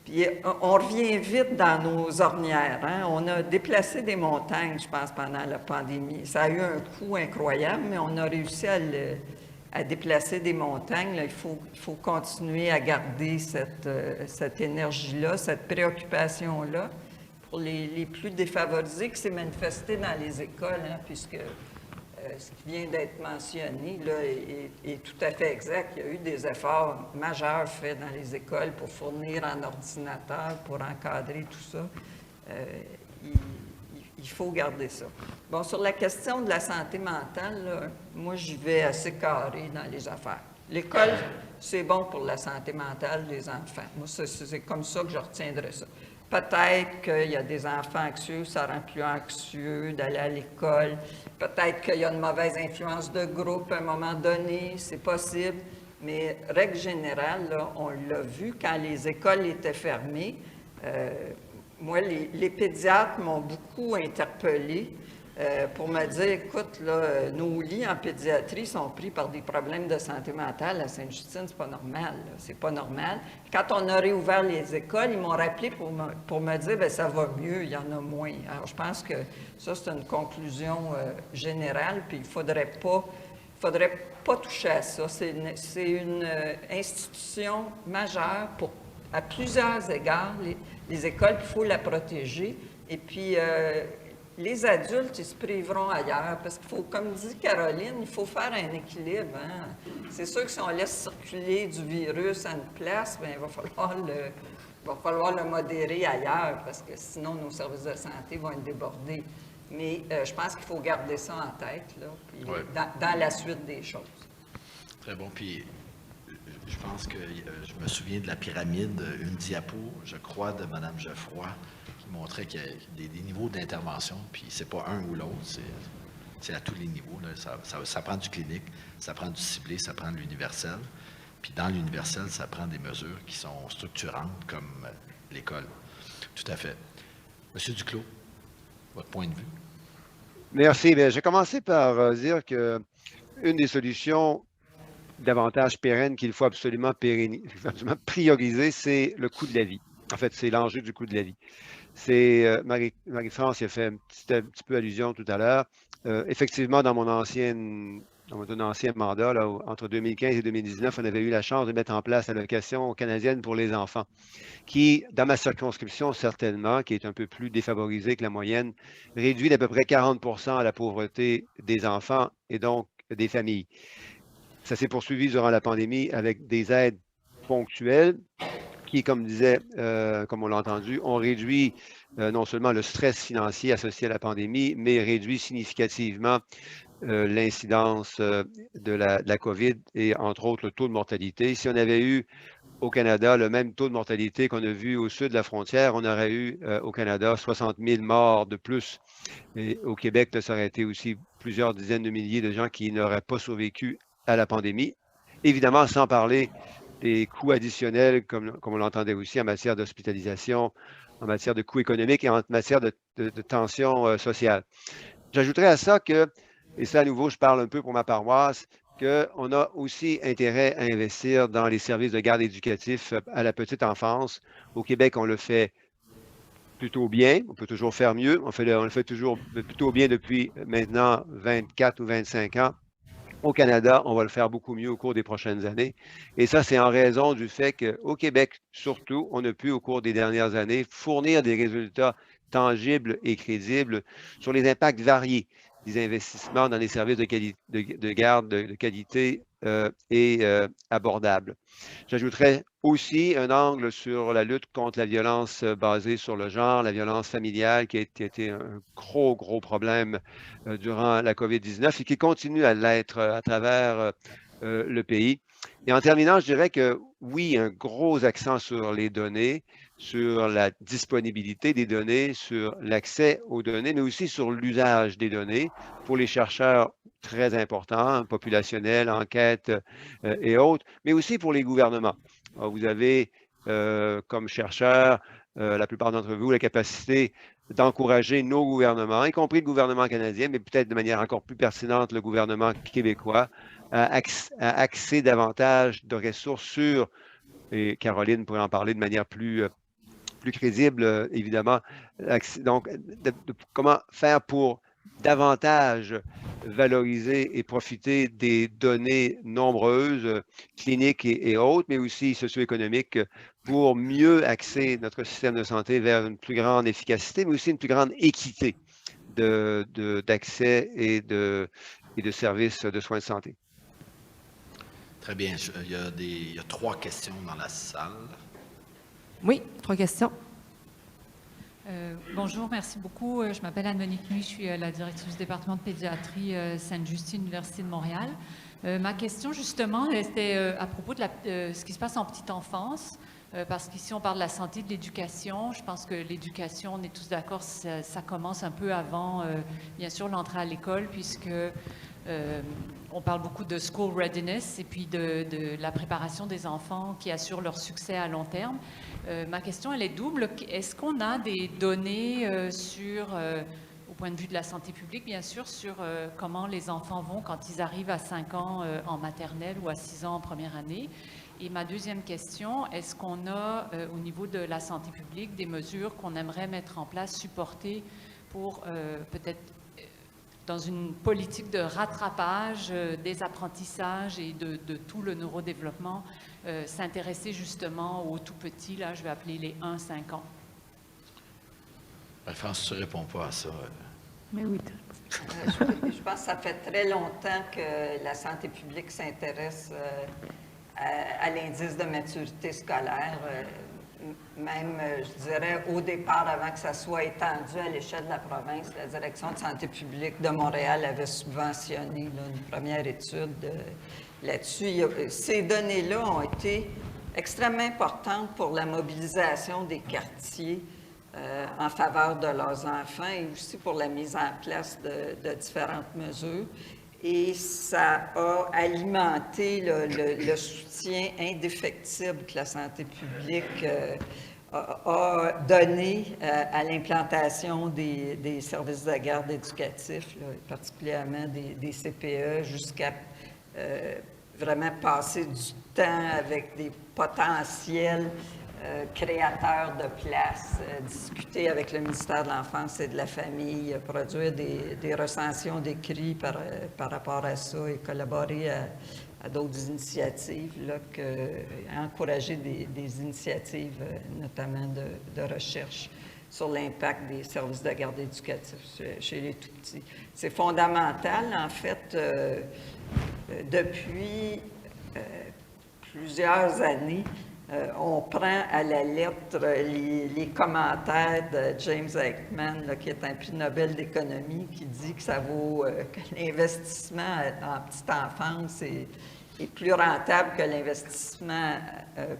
puis on revient vite dans nos ornières. Hein? On a déplacé des montagnes, je pense, pendant la pandémie. Ça a eu un coût incroyable, mais on a réussi à déplacer des montagnes. Là, il faut continuer à garder cette énergie-là, cette préoccupation-là pour les plus défavorisés qui s'est manifesté dans les écoles, hein, puisque ce qui vient d'être mentionné là, est tout à fait exact. Il y a eu des efforts majeurs faits dans les écoles pour fournir en ordinateur, pour encadrer tout ça. Il faut garder ça. Bon, sur la question de la santé mentale, là, moi, j'y vais assez carré dans les affaires. L'école, c'est bon pour la santé mentale des enfants. Moi, c'est comme ça que je retiendrai ça. Peut-être qu'il y a des enfants anxieux, ça rend plus anxieux d'aller à l'école. Peut-être qu'il y a une mauvaise influence de groupe à un moment donné, c'est possible. Mais, règle générale, là, on l'a vu quand les écoles étaient fermées. Moi, les pédiatres m'ont beaucoup interpellée pour me dire, écoute, là, nos lits en pédiatrie sont pris par des problèmes de santé mentale. À Sainte-Justine, c'est pas normal. Là. C'est pas normal. Quand on a réouvert les écoles, ils m'ont rappelé pour me dire, bien, ça va mieux, il y en a moins. Alors, je pense que ça, c'est une conclusion générale, puis il faudrait pas toucher à ça. C'est une institution majeure à plusieurs égards, les écoles, il faut la protéger. Et puis, les adultes, ils se priveront ailleurs, parce qu'il faut, comme dit Caroline, il faut faire un équilibre. Hein? C'est sûr que si on laisse circuler du virus à une place, bien, il va falloir le modérer ailleurs, parce que sinon, nos services de santé vont être débordés. Mais je pense qu'il faut garder ça en tête, là, puis dans la suite des choses. Très bon. Puis, je pense que je me souviens de la pyramide, une diapo, je crois, de Mme Geoffroy, qui montrait qu'il y a des niveaux d'intervention, puis c'est pas un ou l'autre, c'est à tous les niveaux. Là. Ça prend du clinique, ça prend du ciblé, ça prend de l'universel. Puis dans l'universel, ça prend des mesures qui sont structurantes comme l'école. Tout à fait. Monsieur Duclos, votre point de vue? Merci. Bien, je vais commencer par dire que une des solutions davantage pérennes qu'il faut absolument prioriser, c'est le coût de la vie. En fait, c'est l'enjeu du coût de la vie. C'est Marie-France y a fait un petit peu allusion tout à l'heure. Effectivement, dans mon ancien mandat, là, entre 2015 et 2019, on avait eu la chance de mettre en place l'allocation canadienne pour les enfants, qui, dans ma circonscription certainement, qui est un peu plus défavorisée que la moyenne, réduit d'à peu près 40% la pauvreté des enfants et donc des familles. Ça s'est poursuivi durant la pandémie avec des aides ponctuelles qui, comme on l'a entendu, ont réduit non seulement le stress financier associé à la pandémie, mais réduit significativement l'incidence de la COVID et, entre autres, le taux de mortalité. Si on avait eu au Canada le même taux de mortalité qu'on a vu au sud de la frontière, on aurait eu au Canada 60 000 morts de plus. Et au Québec, ça aurait été aussi plusieurs dizaines de milliers de gens qui n'auraient pas survécu à la pandémie. Évidemment, sans parler des coûts additionnels, comme on l'entendait aussi en matière d'hospitalisation, en matière de coûts économiques et en matière de tensions sociales. J'ajouterais à ça que, et ça à nouveau, je parle un peu pour ma paroisse, qu'on a aussi intérêt à investir dans les services de garde éducatifs à la petite enfance. Au Québec, on le fait plutôt bien. On peut toujours faire mieux. On le fait toujours plutôt bien depuis maintenant 24 ou 25 ans. Au Canada, on va le faire beaucoup mieux au cours des prochaines années. Et ça, c'est en raison du fait qu'au Québec, surtout, on a pu, au cours des dernières années, fournir des résultats tangibles et crédibles sur les impacts variés des investissements dans les services de garde de qualité et abordables. J'ajouterais aussi un angle sur la lutte contre la violence basée sur le genre, la violence familiale qui a été un gros problème durant la COVID-19 et qui continue à l'être à travers le pays. Et en terminant, je dirais que oui, un gros accent sur les données, sur la disponibilité des données, sur l'accès aux données, mais aussi sur l'usage des données pour les chercheurs très importants, populationnels, enquêtes et autres, mais aussi pour les gouvernements. Alors, vous avez, comme chercheurs, la plupart d'entre vous, la capacité d'encourager nos gouvernements, y compris le gouvernement canadien, mais peut-être de manière encore plus pertinente, le gouvernement québécois, à axer davantage de ressources sur, et Caroline pourrait en parler de manière plus crédible, évidemment, donc comment faire pour davantage valoriser et profiter des données nombreuses, cliniques et autres, mais aussi socio-économiques, pour mieux axer notre système de santé vers une plus grande efficacité, mais aussi une plus grande équité d'accès et de services de soins de santé. Très bien. Il y a 3 questions dans la salle. Oui, 3 questions. Bonjour, merci beaucoup. Je m'appelle Anne-Monique Nuy, je suis la directrice du département de pédiatrie Sainte-Justine, Université de Montréal. Ma question, justement, c'était à propos de ce qui se passe en petite enfance, parce qu'ici, on parle de la santé, de l'éducation. Je pense que l'éducation, on est tous d'accord, ça commence un peu avant, bien sûr, l'entrée à l'école, puisque on parle beaucoup de school readiness et puis de la préparation des enfants qui assure leur succès à long terme. Ma question, elle est double. Est-ce qu'on a des données au point de vue de la santé publique, bien sûr, sur comment les enfants vont quand ils arrivent à 5 ans en maternelle ou à 6 ans en première année? Et ma deuxième question, est-ce qu'on a, au niveau de la santé publique, des mesures qu'on aimerait mettre en place, supporter pour peut-être dans une politique de rattrapage des apprentissages et de tout le neurodéveloppement, s'intéresser justement aux tout petits, là, je vais appeler les 1-5 ans. France, tu ne réponds pas à ça. Mais oui. Je pense que ça fait très longtemps que la santé publique s'intéresse à l'indice de maturité scolaire. Même, je dirais, au départ, avant que ça soit étendu à l'échelle de la province, la Direction de santé publique de Montréal avait subventionné une première étude là-dessus. Ces données-là ont été extrêmement importantes pour la mobilisation des quartiers en faveur de leurs enfants et aussi pour la mise en place de différentes mesures. et ça a alimenté le soutien indéfectible que la santé publique a donné à l'implantation des services de garde éducatifs, là, particulièrement des CPE, jusqu'à vraiment passer du temps avec des potentiels créateurs de places, discuter avec le ministère de l'Enfance et de la Famille, produire des recensions d'écrits par rapport à ça et collaborer à d'autres initiatives, là, encourager des initiatives, notamment de recherche sur l'impact des services de garde éducatifs chez les tout-petits. C'est fondamental, en fait, depuis plusieurs années, on prend à la lettre les commentaires de James Heckman, là, qui est un prix Nobel d'économie, qui dit que ça vaut que l'investissement en petite enfance est plus rentable que l'investissement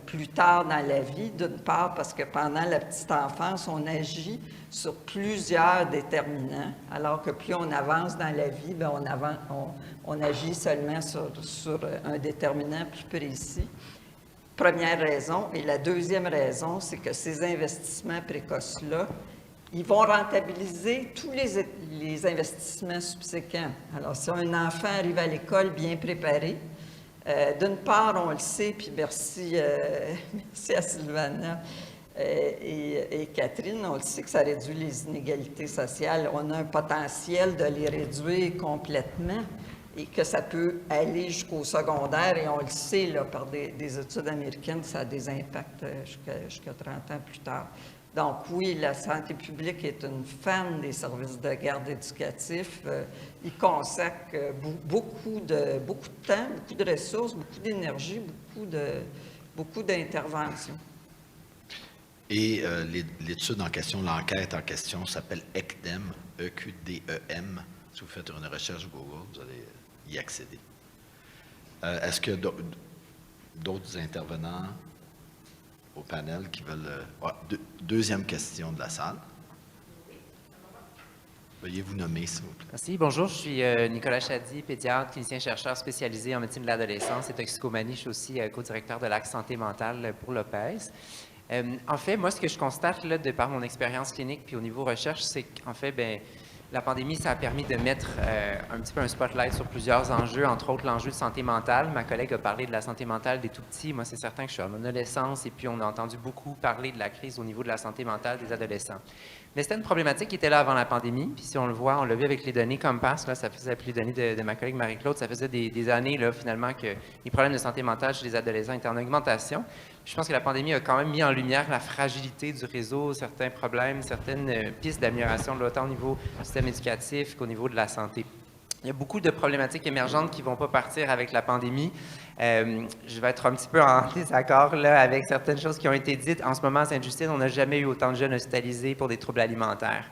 plus tard dans la vie, d'une part parce que pendant la petite enfance, on agit sur plusieurs déterminants, alors que plus on avance dans la vie, bien, on agit seulement sur un déterminant plus précis. Première raison. Et la deuxième raison, c'est que ces investissements précoces-là, ils vont rentabiliser tous les investissements subséquents. Alors, si un enfant arrive à l'école bien préparé, d'une part, on le sait, puis merci à Sylvana et Catherine, on le sait que ça réduit les inégalités sociales. On a un potentiel de les réduire complètement et que ça peut aller jusqu'au secondaire, et on le sait là, par des études américaines, ça a des impacts jusqu'à 30 ans plus tard. Donc oui, la santé publique est une fan des services de garde éducatifs. Il consacre beaucoup de temps, beaucoup de ressources, beaucoup d'énergie, beaucoup d'interventions. Et l'étude en question, l'enquête en question s'appelle EQDEM, E-Q-D-E-M. Si vous faites une recherche Google, vous allez y accéder. Est-ce qu'il y a d'autres intervenants au panel qui veulent... deuxième question de la salle. Veuillez vous nommer, s'il vous plaît. Merci. Bonjour, je suis Nicolas Chady, pédiatre, clinicien-chercheur spécialisé en médecine de l'adolescence et toxicomanie. Je suis aussi co-directeur de l'Axe santé mentale pour l'OPES. En fait, moi, ce que je constate là, de par mon expérience clinique puis au niveau recherche, c'est qu'en fait, la pandémie, ça a permis de mettre un petit peu un spotlight sur plusieurs enjeux, entre autres l'enjeu de santé mentale. Ma collègue a parlé de la santé mentale des tout-petits. Moi, c'est certain que je suis en adolescence et puis on a entendu beaucoup parler de la crise au niveau de la santé mentale des adolescents. Mais c'était une problématique qui était là avant la pandémie. Puis si on le voit, on l'a vu avec les données Compass, là, ça faisait, puis les données de ma collègue Marie-Claude, ça faisait des années, là, finalement, que les problèmes de santé mentale chez les adolescents étaient en augmentation. Je pense que la pandémie a quand même mis en lumière la fragilité du réseau, certains problèmes, certaines pistes d'amélioration, autant au niveau du système éducatif qu'au niveau de la santé. Il y a beaucoup de problématiques émergentes qui ne vont pas partir avec la pandémie. Je vais être un petit peu en désaccord là, avec certaines choses qui ont été dites. En ce moment, à Sainte-Justine, on n'a jamais eu autant de jeunes hospitalisés pour des troubles alimentaires.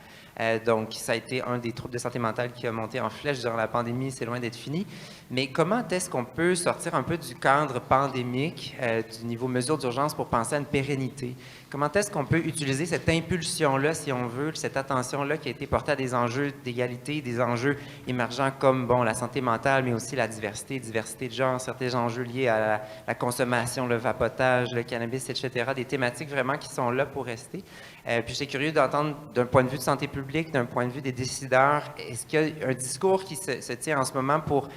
Donc, ça a été un des troubles de santé mentale qui a monté en flèche durant la pandémie. C'est loin d'être fini. Mais comment est-ce qu'on peut sortir un peu du cadre pandémique, du niveau mesures d'urgence pour penser à une pérennité? Comment est-ce qu'on peut utiliser cette impulsion-là, si on veut, cette attention-là qui a été portée à des enjeux d'égalité, des enjeux émergents comme la santé mentale, mais aussi la diversité de genre, certains enjeux liés à la consommation, le vapotage, le cannabis, etc., des thématiques vraiment qui sont là pour rester. Puis j'étais curieux d'entendre d'un point de vue de santé publique, d'un point de vue des décideurs, est-ce qu'il y a un discours qui se tient en ce moment pour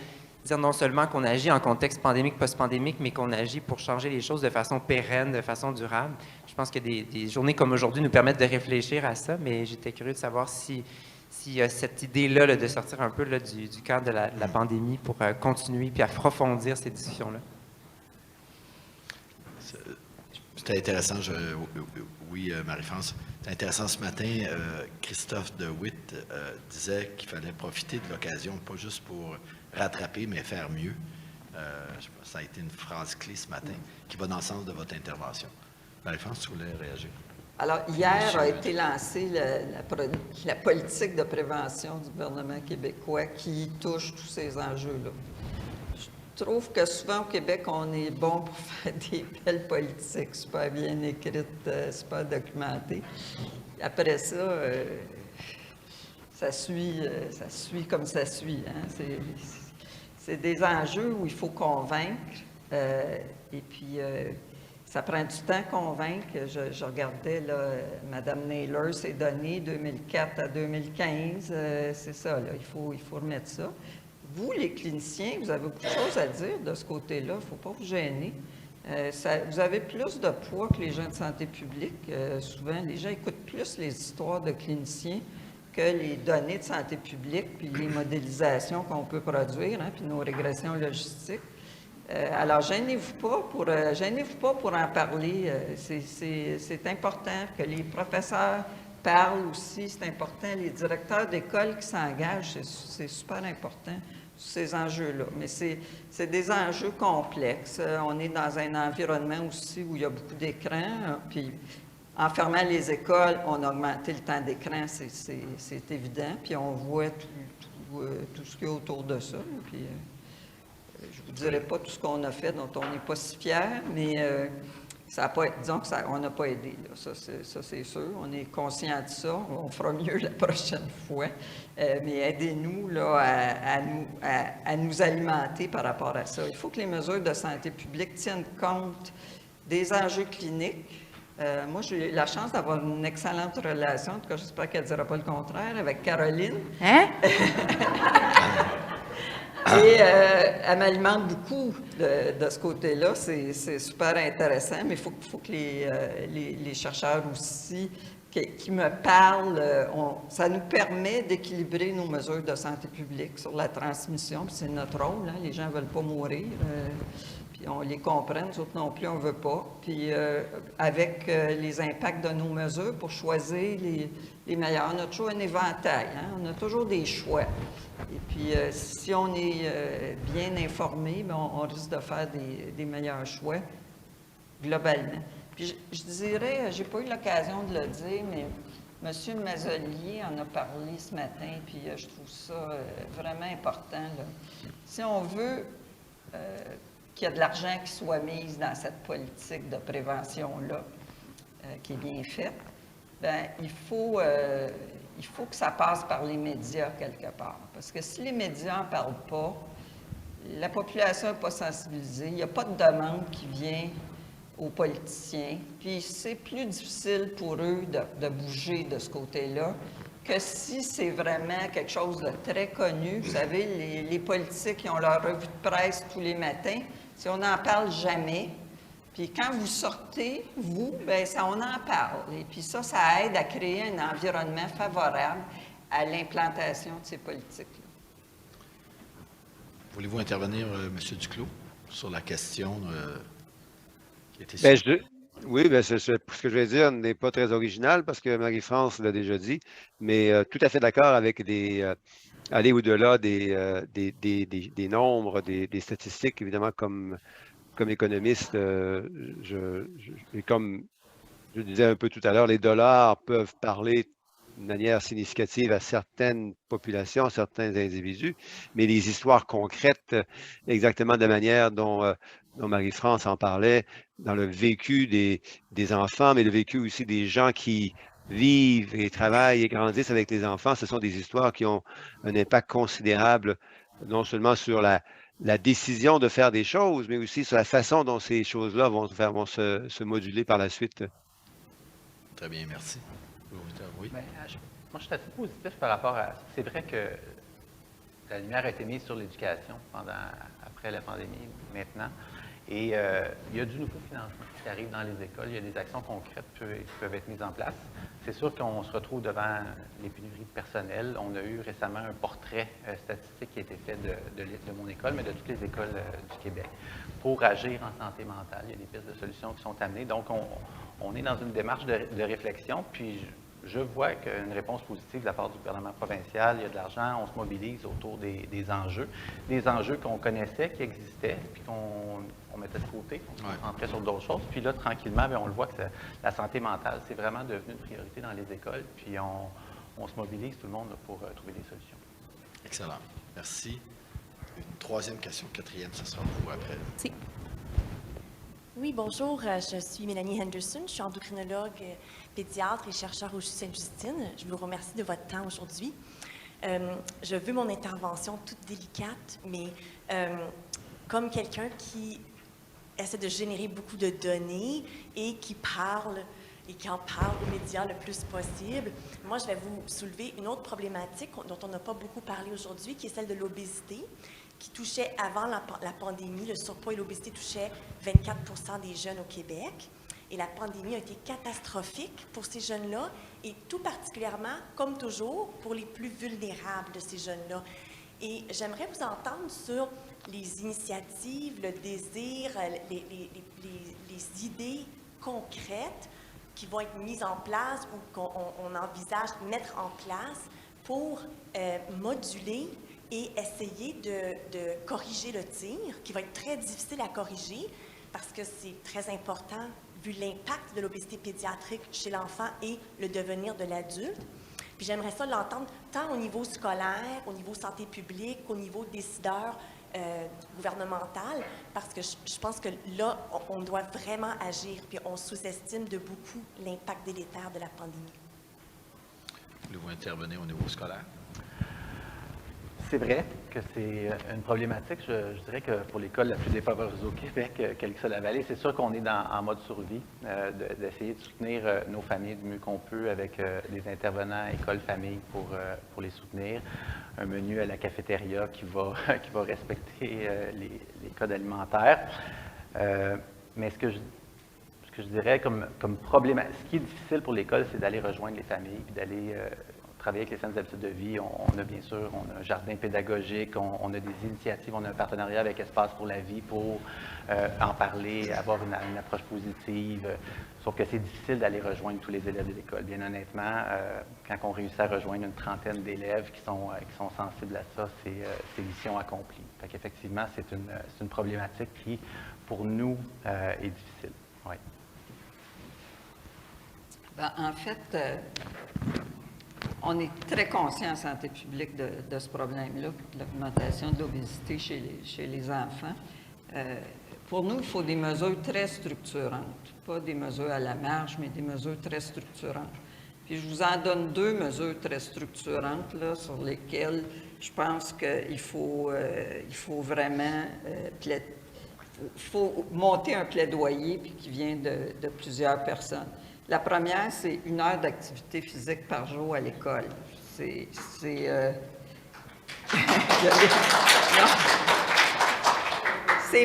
dire non seulement qu'on agit en contexte pandémique, post-pandémique, mais qu'on agit pour changer les choses de façon pérenne, de façon durable. Je pense que des journées comme aujourd'hui nous permettent de réfléchir à ça, mais j'étais curieux de savoir si cette idée-là là, de sortir un peu là, du cadre de la pandémie pour continuer puis approfondir ces discussions-là. C'était intéressant, oui, Marie-France. C'est intéressant ce matin, Christophe de Witt disait qu'il fallait profiter de l'occasion, pas juste pour rattraper, mais faire mieux. Ça a été une phrase clé ce matin qui va dans le sens de votre intervention. Marie-France, tu voulais réagir? Alors, hier a été lancée la politique de prévention du gouvernement québécois qui touche tous ces enjeux-là. Je trouve que souvent au Québec, on est bon pour faire des belles politiques, super bien écrites, super documentées. Après ça, ça suit comme ça suit. Hein? c'est des enjeux où il faut convaincre. Et puis, ça prend du temps à convaincre. Je regardais, là, Mme Naylor, ses données 2004 à 2015. C'est ça, là, il faut remettre ça. Vous, les cliniciens, vous avez beaucoup de choses à dire de ce côté-là. Il ne faut pas vous gêner. Vous avez plus de poids que les gens de santé publique. Souvent, les gens écoutent plus les histoires de cliniciens que les données de santé publique, puis les modélisations qu'on peut produire, hein, puis nos régressions logistiques. Alors, gênez-vous pas pour en parler. C'est important que les professeurs parlent aussi. C'est important. Les directeurs d'école qui s'engagent, c'est super important, ces enjeux-là. Mais c'est des enjeux complexes. On est dans un environnement aussi où il y a beaucoup d'écrans. Puis, en fermant les écoles, on a augmenté le temps d'écran, c'est évident. Puis, on voit tout ce qu'il y a autour de ça. Puis, je ne vous dirai pas tout ce qu'on a fait dont on n'est pas si fiers, mais ça a pas, disons qu'on n'a pas aidé. Là. Ça, c'est sûr. On est conscient de ça. On fera mieux la prochaine fois. Mais aidez-nous là, à nous alimenter par rapport à ça. Il faut que les mesures de santé publique tiennent compte des enjeux cliniques. Moi, j'ai eu la chance d'avoir une excellente relation, en tout cas, j'espère qu'elle ne dira pas le contraire, avec Caroline. Hein? Et elle m'alimente beaucoup de ce côté-là. C'est super intéressant, mais il faut que les chercheurs aussi qui me parlent, ça nous permet d'équilibrer nos mesures de santé publique sur la transmission. C'est notre rôle, hein, les gens ne veulent pas mourir. Puis on les comprend, nous autres non plus, on ne veut pas. Puis avec les impacts de nos mesures pour choisir les meilleurs, on a toujours un éventail, hein, on a toujours des choix. Et puis, si on est bien informé, bien, on risque de faire des meilleurs choix globalement. Puis, je dirais, je n'ai pas eu l'occasion de le dire, mais M. Mazolier en a parlé ce matin, puis je trouve ça vraiment important. Là. Si on veut qu'il y ait de l'argent qui soit mis dans cette politique de prévention-là, qui est bien faite, bien, il faut que ça passe par les médias quelque part. Parce que si les médias n'en parlent pas, la population n'est pas sensibilisée, il n'y a pas de demande qui vient aux politiciens, puis c'est plus difficile pour eux de bouger de ce côté-là que si c'est vraiment quelque chose de très connu. Vous savez, les politiques qui ont leur revue de presse tous les matins, si on n'en parle jamais, puis quand vous sortez, vous, bien, on en parle. Et puis ça aide à créer un environnement favorable à l'implantation de ces politiques-là. Voulez-vous intervenir, M. Duclos, sur la question qui a été soulevée? Oui, bien, ce que je vais dire n'est pas très original parce que Marie-France l'a déjà dit, mais tout à fait d'accord avec aller au-delà des nombres, des statistiques, évidemment, comme économiste, et comme je disais un peu tout à l'heure, les dollars peuvent parler de manière significative à certaines populations, à certains individus, mais les histoires concrètes, exactement de la manière dont Marie-France en parlait, dans le vécu des enfants, mais le vécu aussi des gens qui vivent et travaillent et grandissent avec les enfants, ce sont des histoires qui ont un impact considérable, non seulement sur la décision de faire des choses, mais aussi sur la façon dont ces choses-là vont se moduler par la suite. Très bien, merci. Oui. Bien, moi, je suis assez positif par rapport à... C'est vrai que la lumière a été mise sur l'éducation après la pandémie, maintenant. Et il y a du nouveau financement qui arrive dans les écoles. Il y a des actions concrètes qui peuvent être mises en place. C'est sûr qu'on se retrouve devant les pénuries de personnel. On a eu récemment un portrait statistique qui a été fait de mon école, mais de toutes les écoles du Québec, pour agir en santé mentale. Il y a des pistes de solutions qui sont amenées. Donc, on est dans une démarche de réflexion, puis je vois qu'une réponse positive de la part du gouvernement provincial. Il y a de l'argent, on se mobilise autour des enjeux qu'on connaissait, qui existaient, puis qu'on mettait de côté, on se concentrait sur d'autres choses. Puis là, tranquillement, bien, on le voit que la santé mentale, c'est vraiment devenu une priorité dans les écoles, puis on se mobilise tout le monde pour trouver des solutions. Excellent. Merci. Une troisième question, quatrième, ce sera pour vous après. Si. Oui, bonjour, je suis Mélanie Henderson, je suis endocrinologue, pédiatre et chercheur au CHU Sainte-Justine. Je vous remercie de votre temps aujourd'hui. Je veux mon intervention toute délicate, mais comme quelqu'un qui essaie de générer beaucoup de données et qui parle et qui en parle aux médias le plus possible. Moi, je vais vous soulever une autre problématique dont on n'a pas beaucoup parlé aujourd'hui, qui est celle de l'obésité, qui touchait avant la pandémie. Le surpoids et l'obésité touchaient 24 des jeunes au Québec. Et la pandémie a été catastrophique pour ces jeunes-là, et tout particulièrement, comme toujours, pour les plus vulnérables de ces jeunes-là. Et j'aimerais vous entendre sur les initiatives, le désir, les idées concrètes qui vont être mises en place ou qu'on envisage de mettre en place pour moduler et essayer de corriger le tir, qui va être très difficile à corriger parce que c'est très important vu l'impact de l'obésité pédiatrique chez l'enfant et le devenir de l'adulte. Puis j'aimerais ça l'entendre tant au niveau scolaire, au niveau santé publique, qu'au niveau décideur gouvernemental, parce que je pense que là, on doit vraiment agir, puis on sous-estime de beaucoup l'impact délétère de la pandémie. Voulez-vous intervenir au niveau scolaire? C'est vrai que c'est une problématique, je dirais que pour l'école la plus défavorisée au Québec, quelle que soit la vallée, c'est sûr qu'on est en mode survie, d'essayer de soutenir nos familles du mieux qu'on peut avec des intervenants école-famille pour les soutenir. Un menu à la cafétéria qui va respecter les codes alimentaires. Mais ce que je dirais comme problématique, ce qui est difficile pour l'école, c'est d'aller rejoindre les familles, puis d'aller travailler avec les saines habitudes de vie. On a bien sûr, on a un jardin pédagogique, on a des initiatives, on a un partenariat avec Espace pour la vie pour en parler, avoir une approche positive. Sauf que c'est difficile d'aller rejoindre tous les élèves de l'école. Bien honnêtement, quand on réussit à rejoindre une trentaine d'élèves qui sont sensibles à ça, c'est mission accomplie. Fait qu'effectivement, c'est une problématique qui, pour nous, est difficile. Oui. Bien, en fait, on est très conscient en santé publique de ce problème-là, de l'augmentation de l'obésité chez les enfants. Pour nous, il faut des mesures très structurantes, pas des mesures à la marge, mais des mesures très structurantes. Puis je vous en donne deux mesures très structurantes là, sur lesquelles je pense qu'il faut vraiment faut monter un plaidoyer puis qui vient de plusieurs personnes. La première, c'est 1 heure d'activité physique par jour à l'école. C'est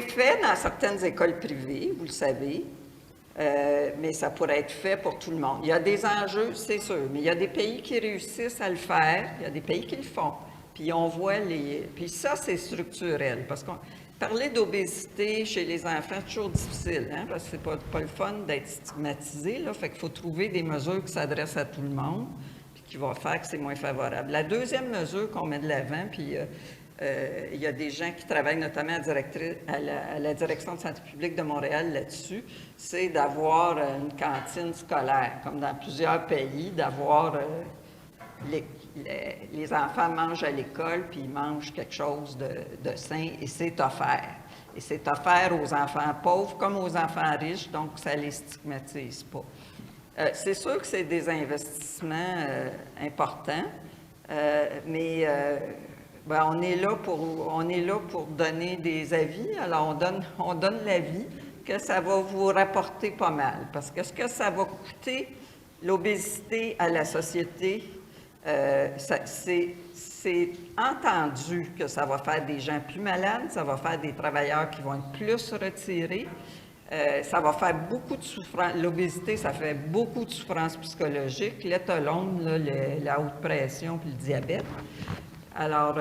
fait dans certaines écoles privées, vous le savez, mais ça pourrait être fait pour tout le monde. Il y a des enjeux, c'est sûr, mais il y a des pays qui réussissent à le faire, il y a des pays qui le font. Puis on voit puis ça, c'est structurel, parce que parler d'obésité chez les enfants, c'est toujours difficile, hein, parce que c'est pas le fun d'être stigmatisé, là, fait qu'il faut trouver des mesures qui s'adressent à tout le monde, puis qui vont faire que c'est moins favorable. La deuxième mesure qu'on met de l'avant, puis il y a des gens qui travaillent notamment à la Direction de santé publique de Montréal là-dessus, c'est d'avoir une cantine scolaire, comme dans plusieurs pays, d'avoir les enfants mangent à l'école, puis ils mangent quelque chose de sain, et c'est offert. Et c'est offert aux enfants pauvres comme aux enfants riches, donc ça ne les stigmatise pas. C'est sûr que c'est des investissements importants, mais ben, on est là pour donner des avis. Alors, on donne l'avis que ça va vous rapporter pas mal. Parce que ce que ça va coûter, l'obésité à la société, c'est entendu que ça va faire des gens plus malades, ça va faire des travailleurs qui vont être plus retirés, ça va faire beaucoup de souffrance. L'obésité, ça fait beaucoup de souffrance psychologique, l'étolone, la haute pression puis le diabète. Alors,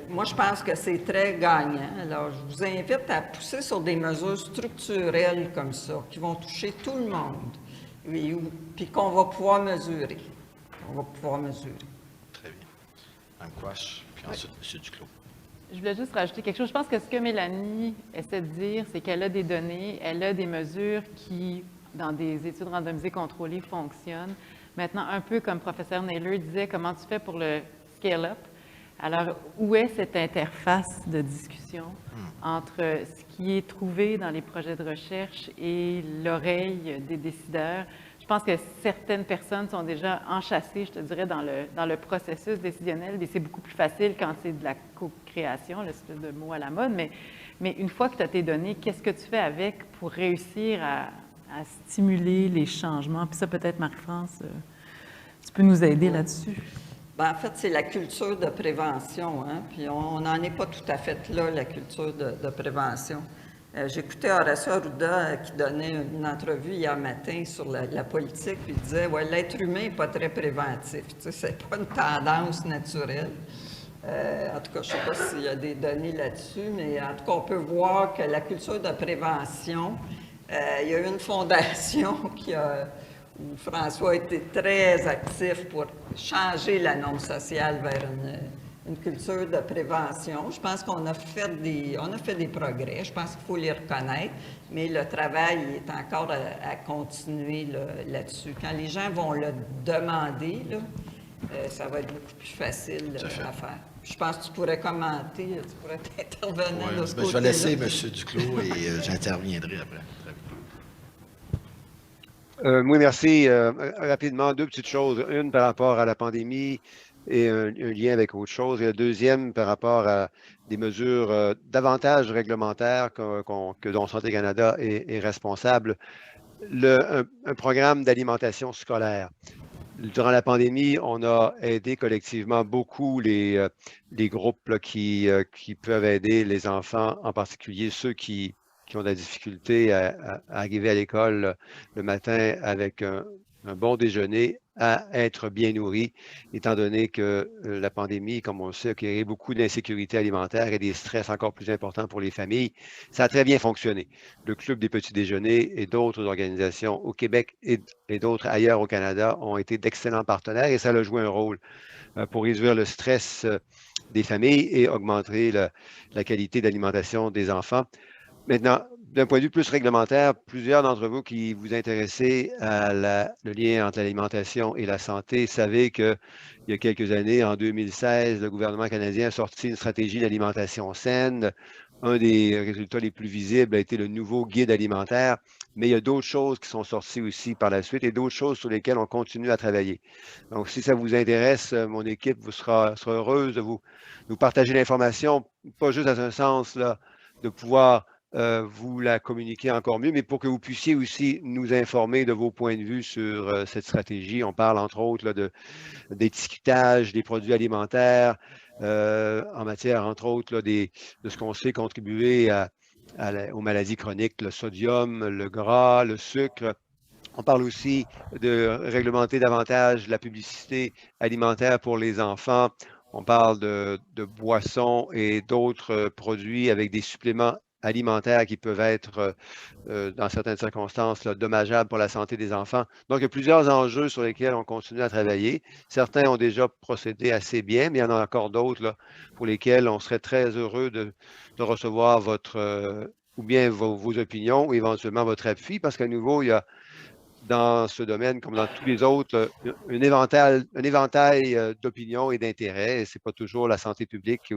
moi, je pense que c'est très gagnant. Alors, je vous invite à pousser sur des mesures structurelles comme ça, qui vont toucher tout le monde, puis qu'on va pouvoir mesurer. On va pouvoir mesurer. Très bien. Mme Quash, puis ensuite M. Duclos. Je voulais juste rajouter quelque chose. Je pense que ce que Mélanie essaie de dire, c'est qu'elle a des données, elle a des mesures qui, dans des études randomisées contrôlées, fonctionnent. Maintenant, un peu comme professeur Naylor disait, comment tu fais pour le scale-up? Alors, où est cette interface de discussion entre ce qui est trouvé dans les projets de recherche et l'oreille des décideurs? Je je pense que certaines personnes sont déjà enchâssées, je te dirais, dans le processus décisionnel, et c'est beaucoup plus facile quand c'est de la co-création, l'espèce de mot à la mode, mais une fois que tu as tes données, qu'est-ce que tu fais avec pour réussir à stimuler les changements? Puis ça, peut-être, Marie-France, tu peux nous aider là-dessus. Bien, en fait, c'est la culture de prévention, hein? Puis on n'en est pas tout à fait là, la culture de prévention. J'écoutais Horacio Arruda qui donnait une entrevue hier matin sur la politique, puis il disait « Ouais, l'être humain n'est pas très préventif. » Tu sais, c'est pas une tendance naturelle. En tout cas, je ne sais pas s'il y a des données là-dessus, mais en tout cas, on peut voir que la culture de prévention, il y a eu une fondation où François a été très actif pour changer la norme sociale vers une culture de prévention. Je pense qu'on a fait des progrès. Je pense qu'il faut les reconnaître, mais le travail est encore à continuer là-dessus. Quand les gens vont le demander, là, ça va être beaucoup plus facile à faire. Je pense que tu pourrais commenter, tu pourrais intervenir de ce côté-là. Je vais laisser M. Duclos et j'interviendrai après. Oui, merci. Rapidement, deux petites choses. Une par rapport à la pandémie et un lien avec autre chose. Et la deuxième par rapport à des mesures davantage réglementaires dont Santé Canada est responsable. Un programme d'alimentation scolaire. Durant la pandémie, on a aidé collectivement beaucoup les groupes là, qui peuvent aider les enfants, en particulier ceux qui ont de la difficulté à arriver à l'école le matin avec un bon déjeuner, à être bien nourris, étant donné que la pandémie, comme on le sait, a créé beaucoup d'insécurité alimentaire et des stress encore plus importants pour les familles. Ça a très bien fonctionné. Le Club des petits déjeuners et d'autres organisations au Québec et d'autres ailleurs au Canada ont été d'excellents partenaires et ça a joué un rôle pour réduire le stress des familles et augmenter la qualité d'alimentation des enfants. Maintenant, d'un point de vue plus réglementaire, plusieurs d'entre vous qui vous intéressez à le lien entre l'alimentation et la santé savez qu'il y a quelques années, en 2016, le gouvernement canadien a sorti une stratégie d'alimentation saine. Un des résultats les plus visibles a été le nouveau guide alimentaire, mais il y a d'autres choses qui sont sorties aussi par la suite et d'autres choses sur lesquelles on continue à travailler. Donc, si ça vous intéresse, mon équipe vous sera heureuse de vous partager l'information, pas juste dans un sens là, de pouvoir vous la communiquer encore mieux, mais pour que vous puissiez aussi nous informer de vos points de vue sur cette stratégie. On parle entre autres là, d'étiquetage des produits alimentaires, en matière entre autres là, de ce qu'on sait contribuer aux maladies chroniques, le sodium, le gras, le sucre. On parle aussi de réglementer davantage la publicité alimentaire pour les enfants. On parle de boissons et d'autres produits avec des suppléments alimentaires qui peuvent être, dans certaines circonstances, là, dommageables pour la santé des enfants. Donc, il y a plusieurs enjeux sur lesquels on continue à travailler. Certains ont déjà procédé assez bien, mais il y en a encore d'autres pour lesquels on serait très heureux de recevoir ou bien vos opinions ou éventuellement votre appui, parce qu'à nouveau, il y a dans ce domaine, comme dans tous les autres, un éventail d'opinions et d'intérêts. Ce n'est pas toujours la santé publique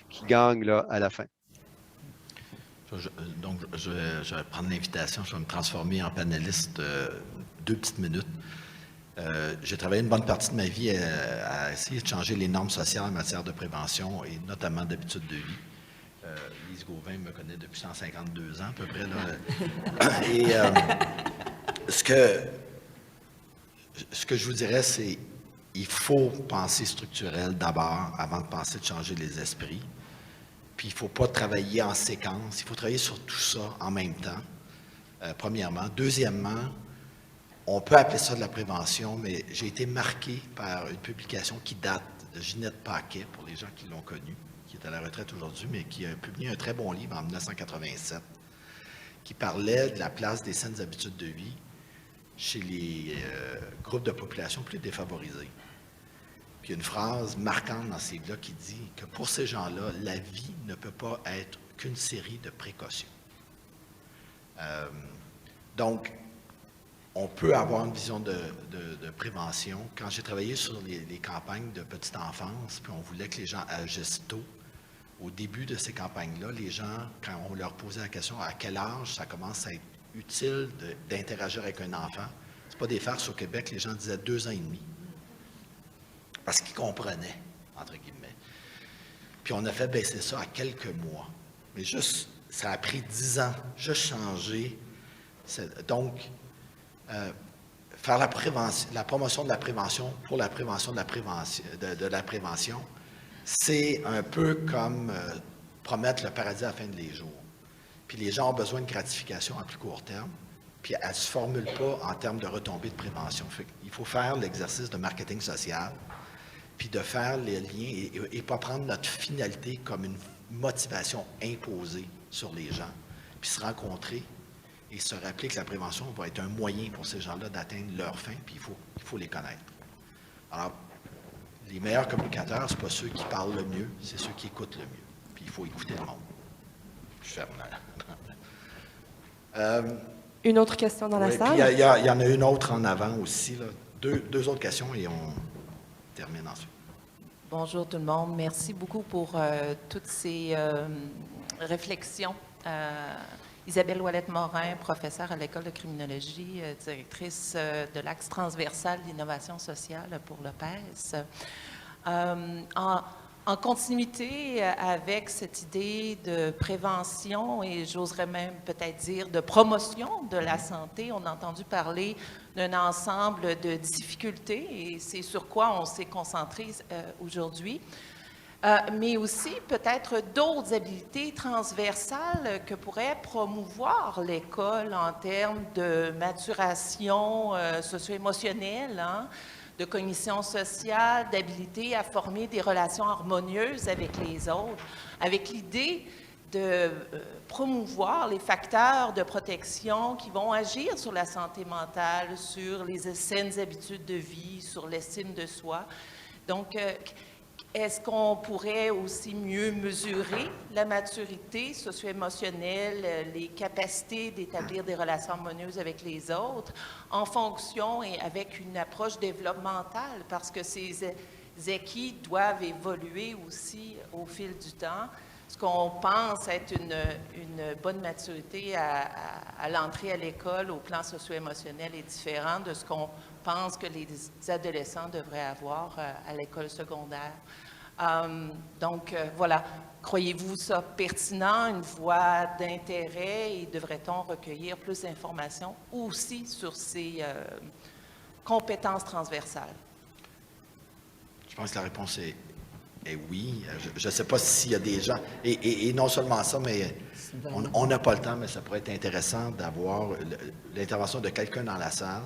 qui gagne là, à la fin. Donc, je vais prendre l'invitation, je vais me transformer en panéliste 2 petites minutes. J'ai travaillé une bonne partie de ma vie à essayer de changer les normes sociales en matière de prévention et notamment d'habitude de vie. Lise Gauvin me connaît depuis 152 ans à peu près. Là. Et ce que je vous dirais, c'est qu'il faut penser structurel d'abord avant de penser de changer les esprits. Puis il ne faut pas travailler en séquence, il faut travailler sur tout ça en même temps, premièrement. Deuxièmement, on peut appeler ça de la prévention, mais j'ai été marqué par une publication qui date de Ginette Paquet, pour les gens qui l'ont connue, qui est à la retraite aujourd'hui, mais qui a publié un très bon livre en 1987, qui parlait de la place des saines habitudes de vie chez les groupes de population plus défavorisés. Puis il y a une phrase marquante dans ces livres qui dit que pour ces gens-là, la vie ne peut pas être qu'une série de précautions. Donc, on peut avoir une vision de prévention. Quand j'ai travaillé sur les campagnes de petite enfance, puis on voulait que les gens agissent tôt, au début de ces campagnes-là, les gens, quand on leur posait la question à quel âge ça commence à être utile d'interagir avec un enfant, C'est pas des farces au Québec, les gens disaient 2 ans et demi. Parce qu'ils comprenaient, entre guillemets. Puis on a fait baisser ça à quelques mois. Mais juste, ça a pris 10 ans, juste changer. Donc, faire la promotion de la prévention pour la prévention de la prévention, c'est un peu comme promettre le paradis à la fin de les jours. Puis les gens ont besoin de gratification à plus court terme, puis elle ne se formule pas en termes de retombées de prévention. Il faut faire l'exercice de marketing social, puis de faire les liens et pas prendre notre finalité comme une motivation imposée sur les gens, puis se rencontrer et se rappeler que la prévention va être un moyen pour ces gens-là d'atteindre leur fin, puis il faut les connaître. Alors, les meilleurs communicateurs, ce n'est pas ceux qui parlent le mieux, c'est ceux qui écoutent le mieux. Puis il faut écouter le monde. Je ferme là. Une autre question dans la salle? Puis il y en a une autre en avant aussi, là. Deux autres questions et on termine ensuite. Bonjour tout le monde. Merci beaucoup pour toutes ces réflexions. Isabelle Ouellette-Morin, professeure à l'École de criminologie, directrice de l'Axe transversal d'innovation sociale pour l'OPES. En continuité avec cette idée de prévention et j'oserais même peut-être dire de promotion de la santé, on a entendu parler d'un ensemble de difficultés et c'est sur quoi on s'est concentré aujourd'hui. Mais aussi peut-être d'autres habiletés transversales que pourrait promouvoir l'école en termes de maturation socio-émotionnelle, de cognition sociale, d'habilité à former des relations harmonieuses avec les autres, avec l'idée de promouvoir les facteurs de protection qui vont agir sur la santé mentale, sur les saines habitudes de vie, sur l'estime de soi. Donc, est-ce qu'on pourrait aussi mieux mesurer la maturité socio-émotionnelle, les capacités d'établir des relations harmonieuses avec les autres en fonction et avec une approche développementale? Parce que ces acquis doivent évoluer aussi au fil du temps. Ce qu'on pense être une bonne maturité à l'entrée à l'école au plan socio-émotionnel est différent de ce qu'on pense que les adolescents devraient avoir à l'école secondaire. Donc, voilà. Croyez-vous ça pertinent, une voie d'intérêt et devrait-on recueillir plus d'informations aussi sur ces compétences transversales? Je pense que la réponse est oui. Je ne sais pas s'il y a des gens, et non seulement ça, mais on n'a pas le temps, mais ça pourrait être intéressant d'avoir l'intervention de quelqu'un dans la salle,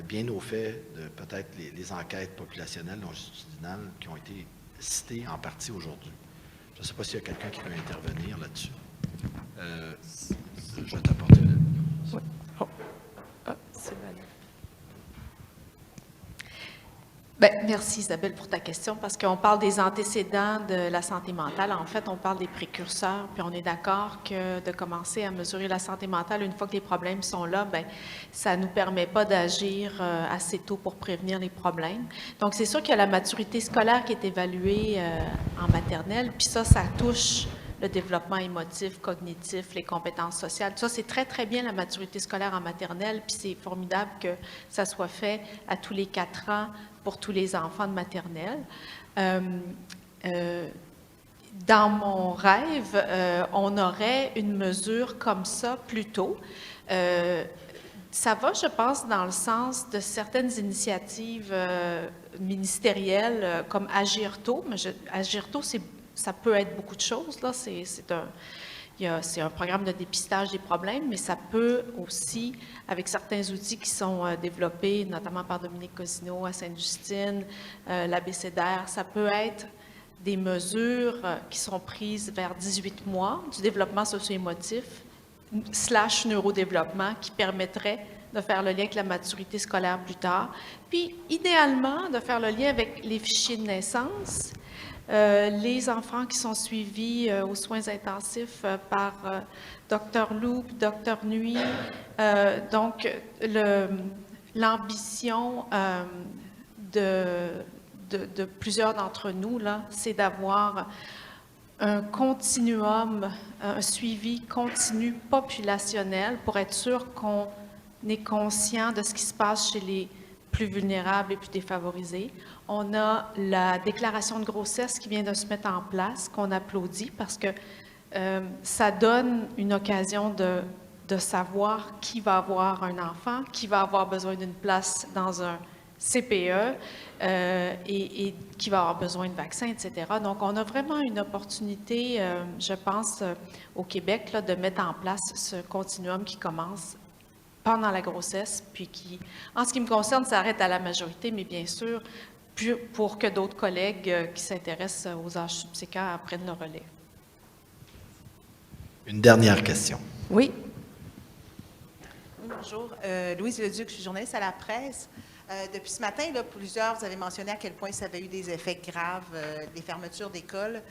bien au fait de peut-être les enquêtes populationnelles, longitudinales, qui ont été citées en partie aujourd'hui. Je ne sais pas s'il y a quelqu'un qui peut intervenir là-dessus. Je vais t'apporter le... Oui. Oh. Ah, c'est bon. Bien, merci Isabelle pour ta question, parce qu'on parle des antécédents de la santé mentale. En fait, on parle des précurseurs, puis on est d'accord que de commencer à mesurer la santé mentale une fois que les problèmes sont là, bien, ça ne nous permet pas d'agir assez tôt pour prévenir les problèmes. Donc, c'est sûr qu'il y a la maturité scolaire qui est évaluée en maternelle, puis ça touche le développement émotif, cognitif, les compétences sociales. Ça, c'est très, très bien la maturité scolaire en maternelle, puis c'est formidable que ça soit fait à tous les 4 ans pour tous les enfants de maternelle. Dans mon rêve, on aurait une mesure comme ça plus tôt. Ça va, je pense, dans le sens de certaines initiatives ministérielles comme Agir tôt, mais Agir tôt, ça peut être beaucoup de choses, là. C'est un programme de dépistage des problèmes, mais ça peut aussi, avec certains outils qui sont développés, notamment par Dominique Cousineau à Sainte-Justine, l'ABCDR, ça peut être des mesures qui sont prises vers 18 mois du développement socio-émotif / neurodéveloppement qui permettrait de faire le lien avec la maturité scolaire plus tard. Puis, idéalement, de faire le lien avec les fichiers de naissance, les enfants qui sont suivis aux soins intensifs par Dr Loup, Dr Nuit. Donc, l'ambition de plusieurs d'entre nous, là, c'est d'avoir un continuum, un suivi continu populationnel pour être sûr qu'on est conscient de ce qui se passe chez les plus vulnérables et plus défavorisés. On a la déclaration de grossesse qui vient de se mettre en place, qu'on applaudit parce que ça donne une occasion de savoir qui va avoir un enfant, qui va avoir besoin d'une place dans un CPE et qui va avoir besoin de vaccins, etc. Donc, on a vraiment une opportunité, je pense, au Québec, là, de mettre en place ce continuum qui commence pendant la grossesse, puis qui, en ce qui me concerne, s'arrête à la majorité, mais bien sûr, pour que d'autres collègues qui s'intéressent aux âges subséquents prennent le relais. Une dernière question. Oui. Bonjour, Louise Leduc, je suis journaliste à la presse. Depuis ce matin, là, plusieurs, vous avez mentionné à quel point ça avait eu des effets graves, des fermetures d'écoles.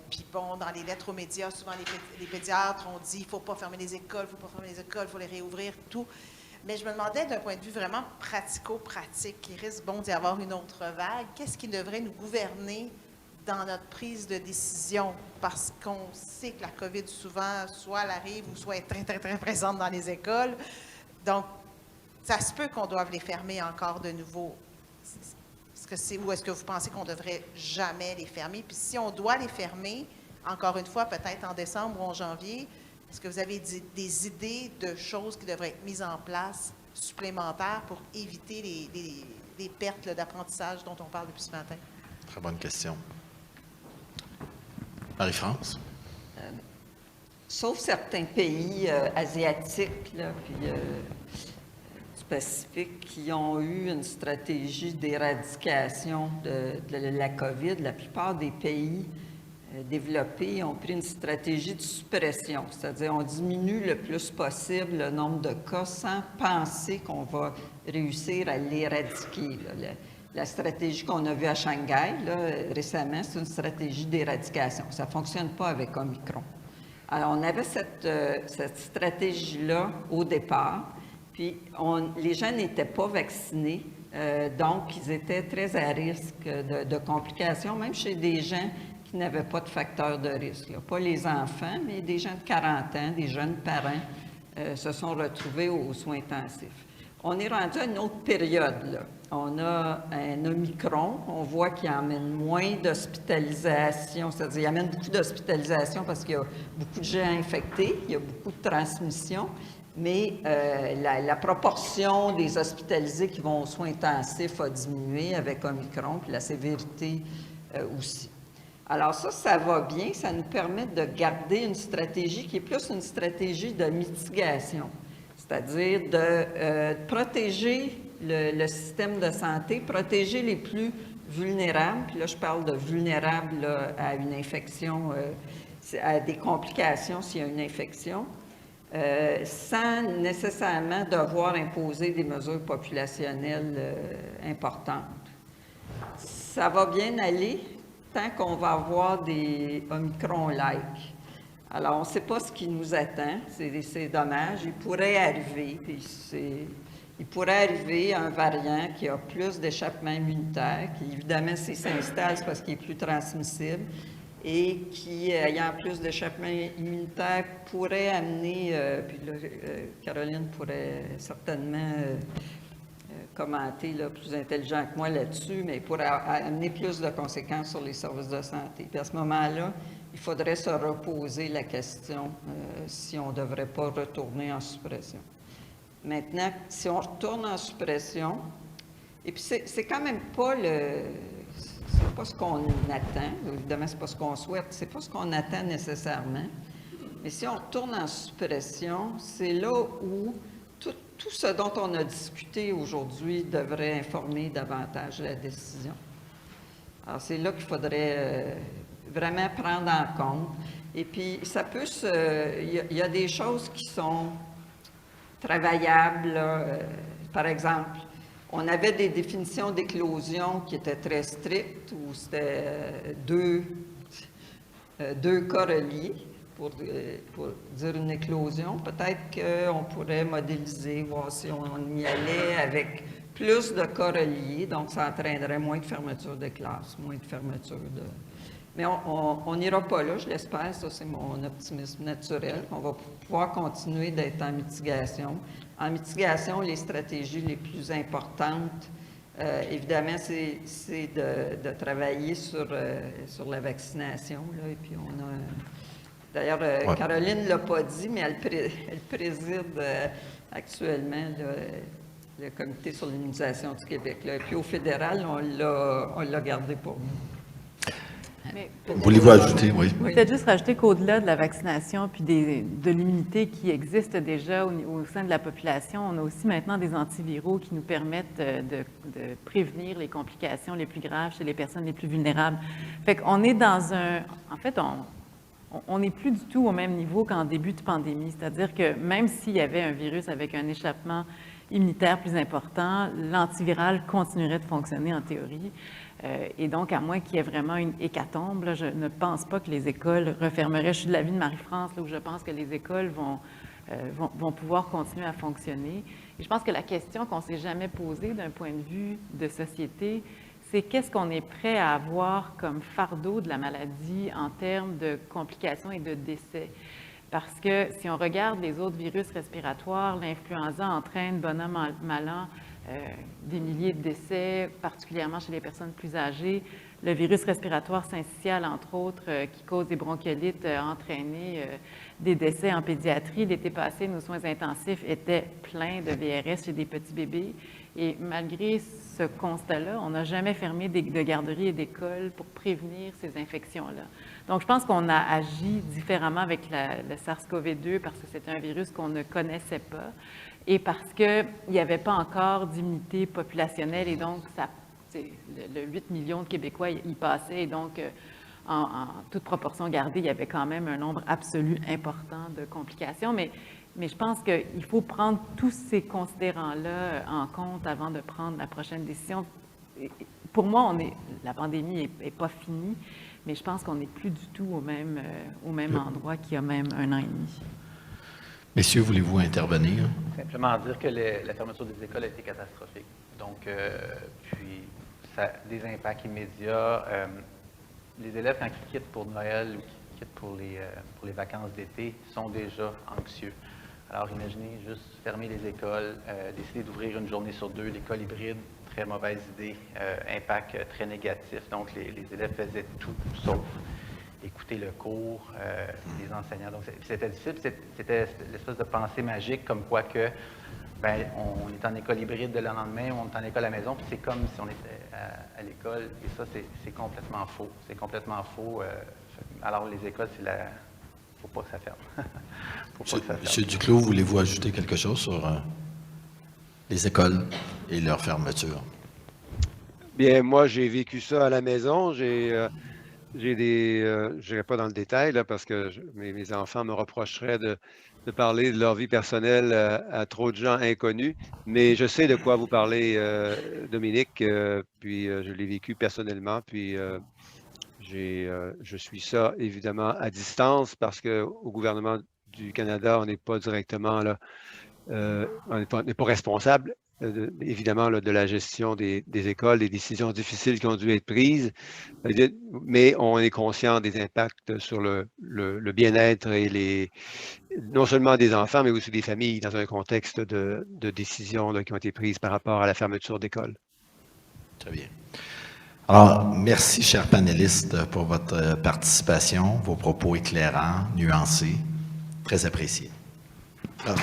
Puis bon, dans les lettres aux médias, souvent les pédiatres ont dit « il ne faut pas fermer les écoles, il ne faut pas fermer les écoles, il faut les réouvrir, tout ». Mais je me demandais d'un point de vue vraiment pratico-pratique, il risque bon d'y avoir une autre vague. Qu'est-ce qui devrait nous gouverner dans notre prise de décision? Parce qu'on sait que la COVID, souvent, soit elle arrive ou soit est très, très, très présente dans les écoles. Donc, ça se peut qu'on doive les fermer encore de nouveau. Ou est-ce que vous pensez qu'on ne devrait jamais les fermer? Puis si on doit les fermer, encore une fois, peut-être en décembre ou en janvier, est-ce que vous avez des idées de choses qui devraient être mises en place supplémentaires pour éviter les pertes d'apprentissage dont on parle depuis ce matin? Très bonne question. Marie-France? Sauf certains pays asiatiques, là, puis du Pacifique, qui ont eu une stratégie d'éradication de la COVID, la plupart des pays développés ont pris une stratégie de suppression, c'est-à-dire on diminue le plus possible le nombre de cas sans penser qu'on va réussir à l'éradiquer. La stratégie qu'on a vue à Shanghai là, récemment, c'est une stratégie d'éradication. Ça ne fonctionne pas avec Omicron. Alors, on avait cette stratégie-là au départ, puis les gens n'étaient pas vaccinés, donc ils étaient très à risque de complications, même chez des gens qui n'avaient pas de facteur de risque. Là. Pas les enfants, mais des gens de 40 ans, des jeunes parents se sont retrouvés aux soins intensifs. On est rendu à une autre période, là. On a un Omicron, on voit qu'il amène moins d'hospitalisation, c'est-à-dire qu'il amène beaucoup d'hospitalisation parce qu'il y a beaucoup de gens infectés, il y a beaucoup de transmission, mais la proportion des hospitalisés qui vont aux soins intensifs a diminué avec Omicron, puis la sévérité aussi. Alors ça va bien, ça nous permet de garder une stratégie qui est plus une stratégie de mitigation, c'est-à-dire de protéger le système de santé, protéger les plus vulnérables, puis là je parle de vulnérables là, à une infection, à des complications s'il y a une infection, sans nécessairement devoir imposer des mesures populationnelles importantes. Ça va bien aller tant qu'on va avoir des Omicron-like. Alors, on ne sait pas ce qui nous attend, c'est dommage, il pourrait arriver, il pourrait arriver un variant qui a plus d'échappement immunitaire, qui évidemment, s'il s'installe, c'est parce qu'il est plus transmissible, et qui, ayant plus d'échappement immunitaire, pourrait amener, puis là, Caroline pourrait certainement commenter là, plus intelligent que moi là-dessus, mais pourrait amener plus de conséquences sur les services de santé. Puis à ce moment-là, il faudrait se reposer la question si on ne devrait pas retourner en suppression. Maintenant, si on retourne en suppression, et puis c'est quand même pas c'est pas ce qu'on attend, évidemment c'est pas ce qu'on souhaite, c'est pas ce qu'on attend nécessairement, mais si on retourne en suppression, c'est là où tout ce dont on a discuté aujourd'hui devrait informer davantage la décision. Alors c'est là qu'il faudrait vraiment prendre en compte. Et puis ça peut il y a des choses qui sont travaillables, par exemple, on avait des définitions d'éclosion qui étaient très strictes, où c'était deux cas reliés pour dire une éclosion. Peut-être qu'on pourrait modéliser, voir si on y allait avec plus de cas reliés, donc ça entraînerait moins de fermeture de classe, moins de fermeture de... Mais on n'ira pas là, je l'espère, ça c'est mon optimisme naturel, qu'on va pouvoir continuer d'être en mitigation En mitigation, les stratégies les plus importantes, évidemment, c'est de travailler sur la vaccination. Là, et puis on a... D'ailleurs, Caroline ne l'a pas dit, mais elle préside actuellement le Comité sur l'immunisation du Québec. Là. Et puis au fédéral, on l'a gardé pour nous. Voulez-vous ajouter? Oui. Peut-être juste rajouter qu'au-delà de la vaccination puis de l'immunité qui existe déjà au sein de la population, on a aussi maintenant des antiviraux qui nous permettent de prévenir les complications les plus graves chez les personnes les plus vulnérables. Fait qu'on est dans un... En fait, on n'est plus du tout au même niveau qu'en début de pandémie. C'est-à-dire que même s'il y avait un virus avec un échappement immunitaire plus important, l'antiviral continuerait de fonctionner en théorie. Et donc, à moins qu'il y ait vraiment une hécatombe, là, je ne pense pas que les écoles refermeraient. Je suis de l'avis de Marie-France, où je pense que les écoles vont pouvoir continuer à fonctionner. Et je pense que la question qu'on ne s'est jamais posée d'un point de vue de société, c'est qu'est-ce qu'on est prêt à avoir comme fardeau de la maladie en termes de complications et de décès. Parce que si on regarde les autres virus respiratoires, l'influenza entraîne, bon an, mal an, des milliers de décès, particulièrement chez les personnes plus âgées. Le virus respiratoire syncytial, entre autres, qui cause des bronchiolites, a entraîné des décès en pédiatrie. L'été passé, nos soins intensifs étaient pleins de VRS chez des petits bébés. Et malgré ce constat-là, on n'a jamais fermé de garderies et d'écoles pour prévenir ces infections-là. Donc, je pense qu'on a agi différemment avec le SARS-CoV-2 parce que c'était un virus qu'on ne connaissait pas et parce qu'il n'y avait pas encore d'immunité populationnelle et donc le 8 millions de Québécois y passaient et donc en toute proportion gardée, il y avait quand même un nombre absolu important de complications. Mais je pense qu'il faut prendre tous ces considérants-là en compte avant de prendre la prochaine décision. Pour moi, la pandémie n'est pas finie, mais je pense qu'on n'est plus du tout au même endroit qu'il y a même 1 an et demi. Messieurs, voulez-vous intervenir? Simplement dire que la fermeture des écoles a été catastrophique. Donc, puis, ça a des impacts immédiats. Les élèves, quand ils quittent pour Noël ou qu'ils quittent pour les vacances d'été, sont déjà anxieux. Alors, imaginez juste fermer les écoles, décider d'ouvrir une journée sur 2, l'école hybride, très mauvaise idée, impact très négatif. Donc, les élèves faisaient tout sauf écouter le cours, les enseignants. Donc, c'était difficile. C'était l'espèce de pensée magique comme quoi que, ben, on est en école hybride le lendemain, on est en école à la maison, puis c'est comme si on était à l'école. Et ça, c'est complètement faux. C'est complètement faux. Alors, les écoles, c'est la... Faut pas que ça ferme. Monsieur Duclos, voulez-vous ajouter quelque chose sur les écoles et leur fermeture? Bien, moi, j'ai vécu ça à la maison. J'ai je n'irai pas dans le détail là, parce que mes enfants me reprocheraient de parler de leur vie personnelle à trop de gens inconnus, mais je sais de quoi vous parlez, Dominique, puis je l'ai vécu personnellement, puis je suis ça évidemment à distance parce qu'au gouvernement du Canada, on n'est pas directement là, on n'est pas responsable. Évidemment, là, de la gestion des écoles, des décisions difficiles qui ont dû être prises, mais on est conscient des impacts sur le bien-être et non seulement des enfants, mais aussi des familles dans un contexte de décisions là, qui ont été prises par rapport à la fermeture d'écoles. Très bien. Alors, merci, chers panélistes, pour votre participation, vos propos éclairants, nuancés, très appréciés. Bravo.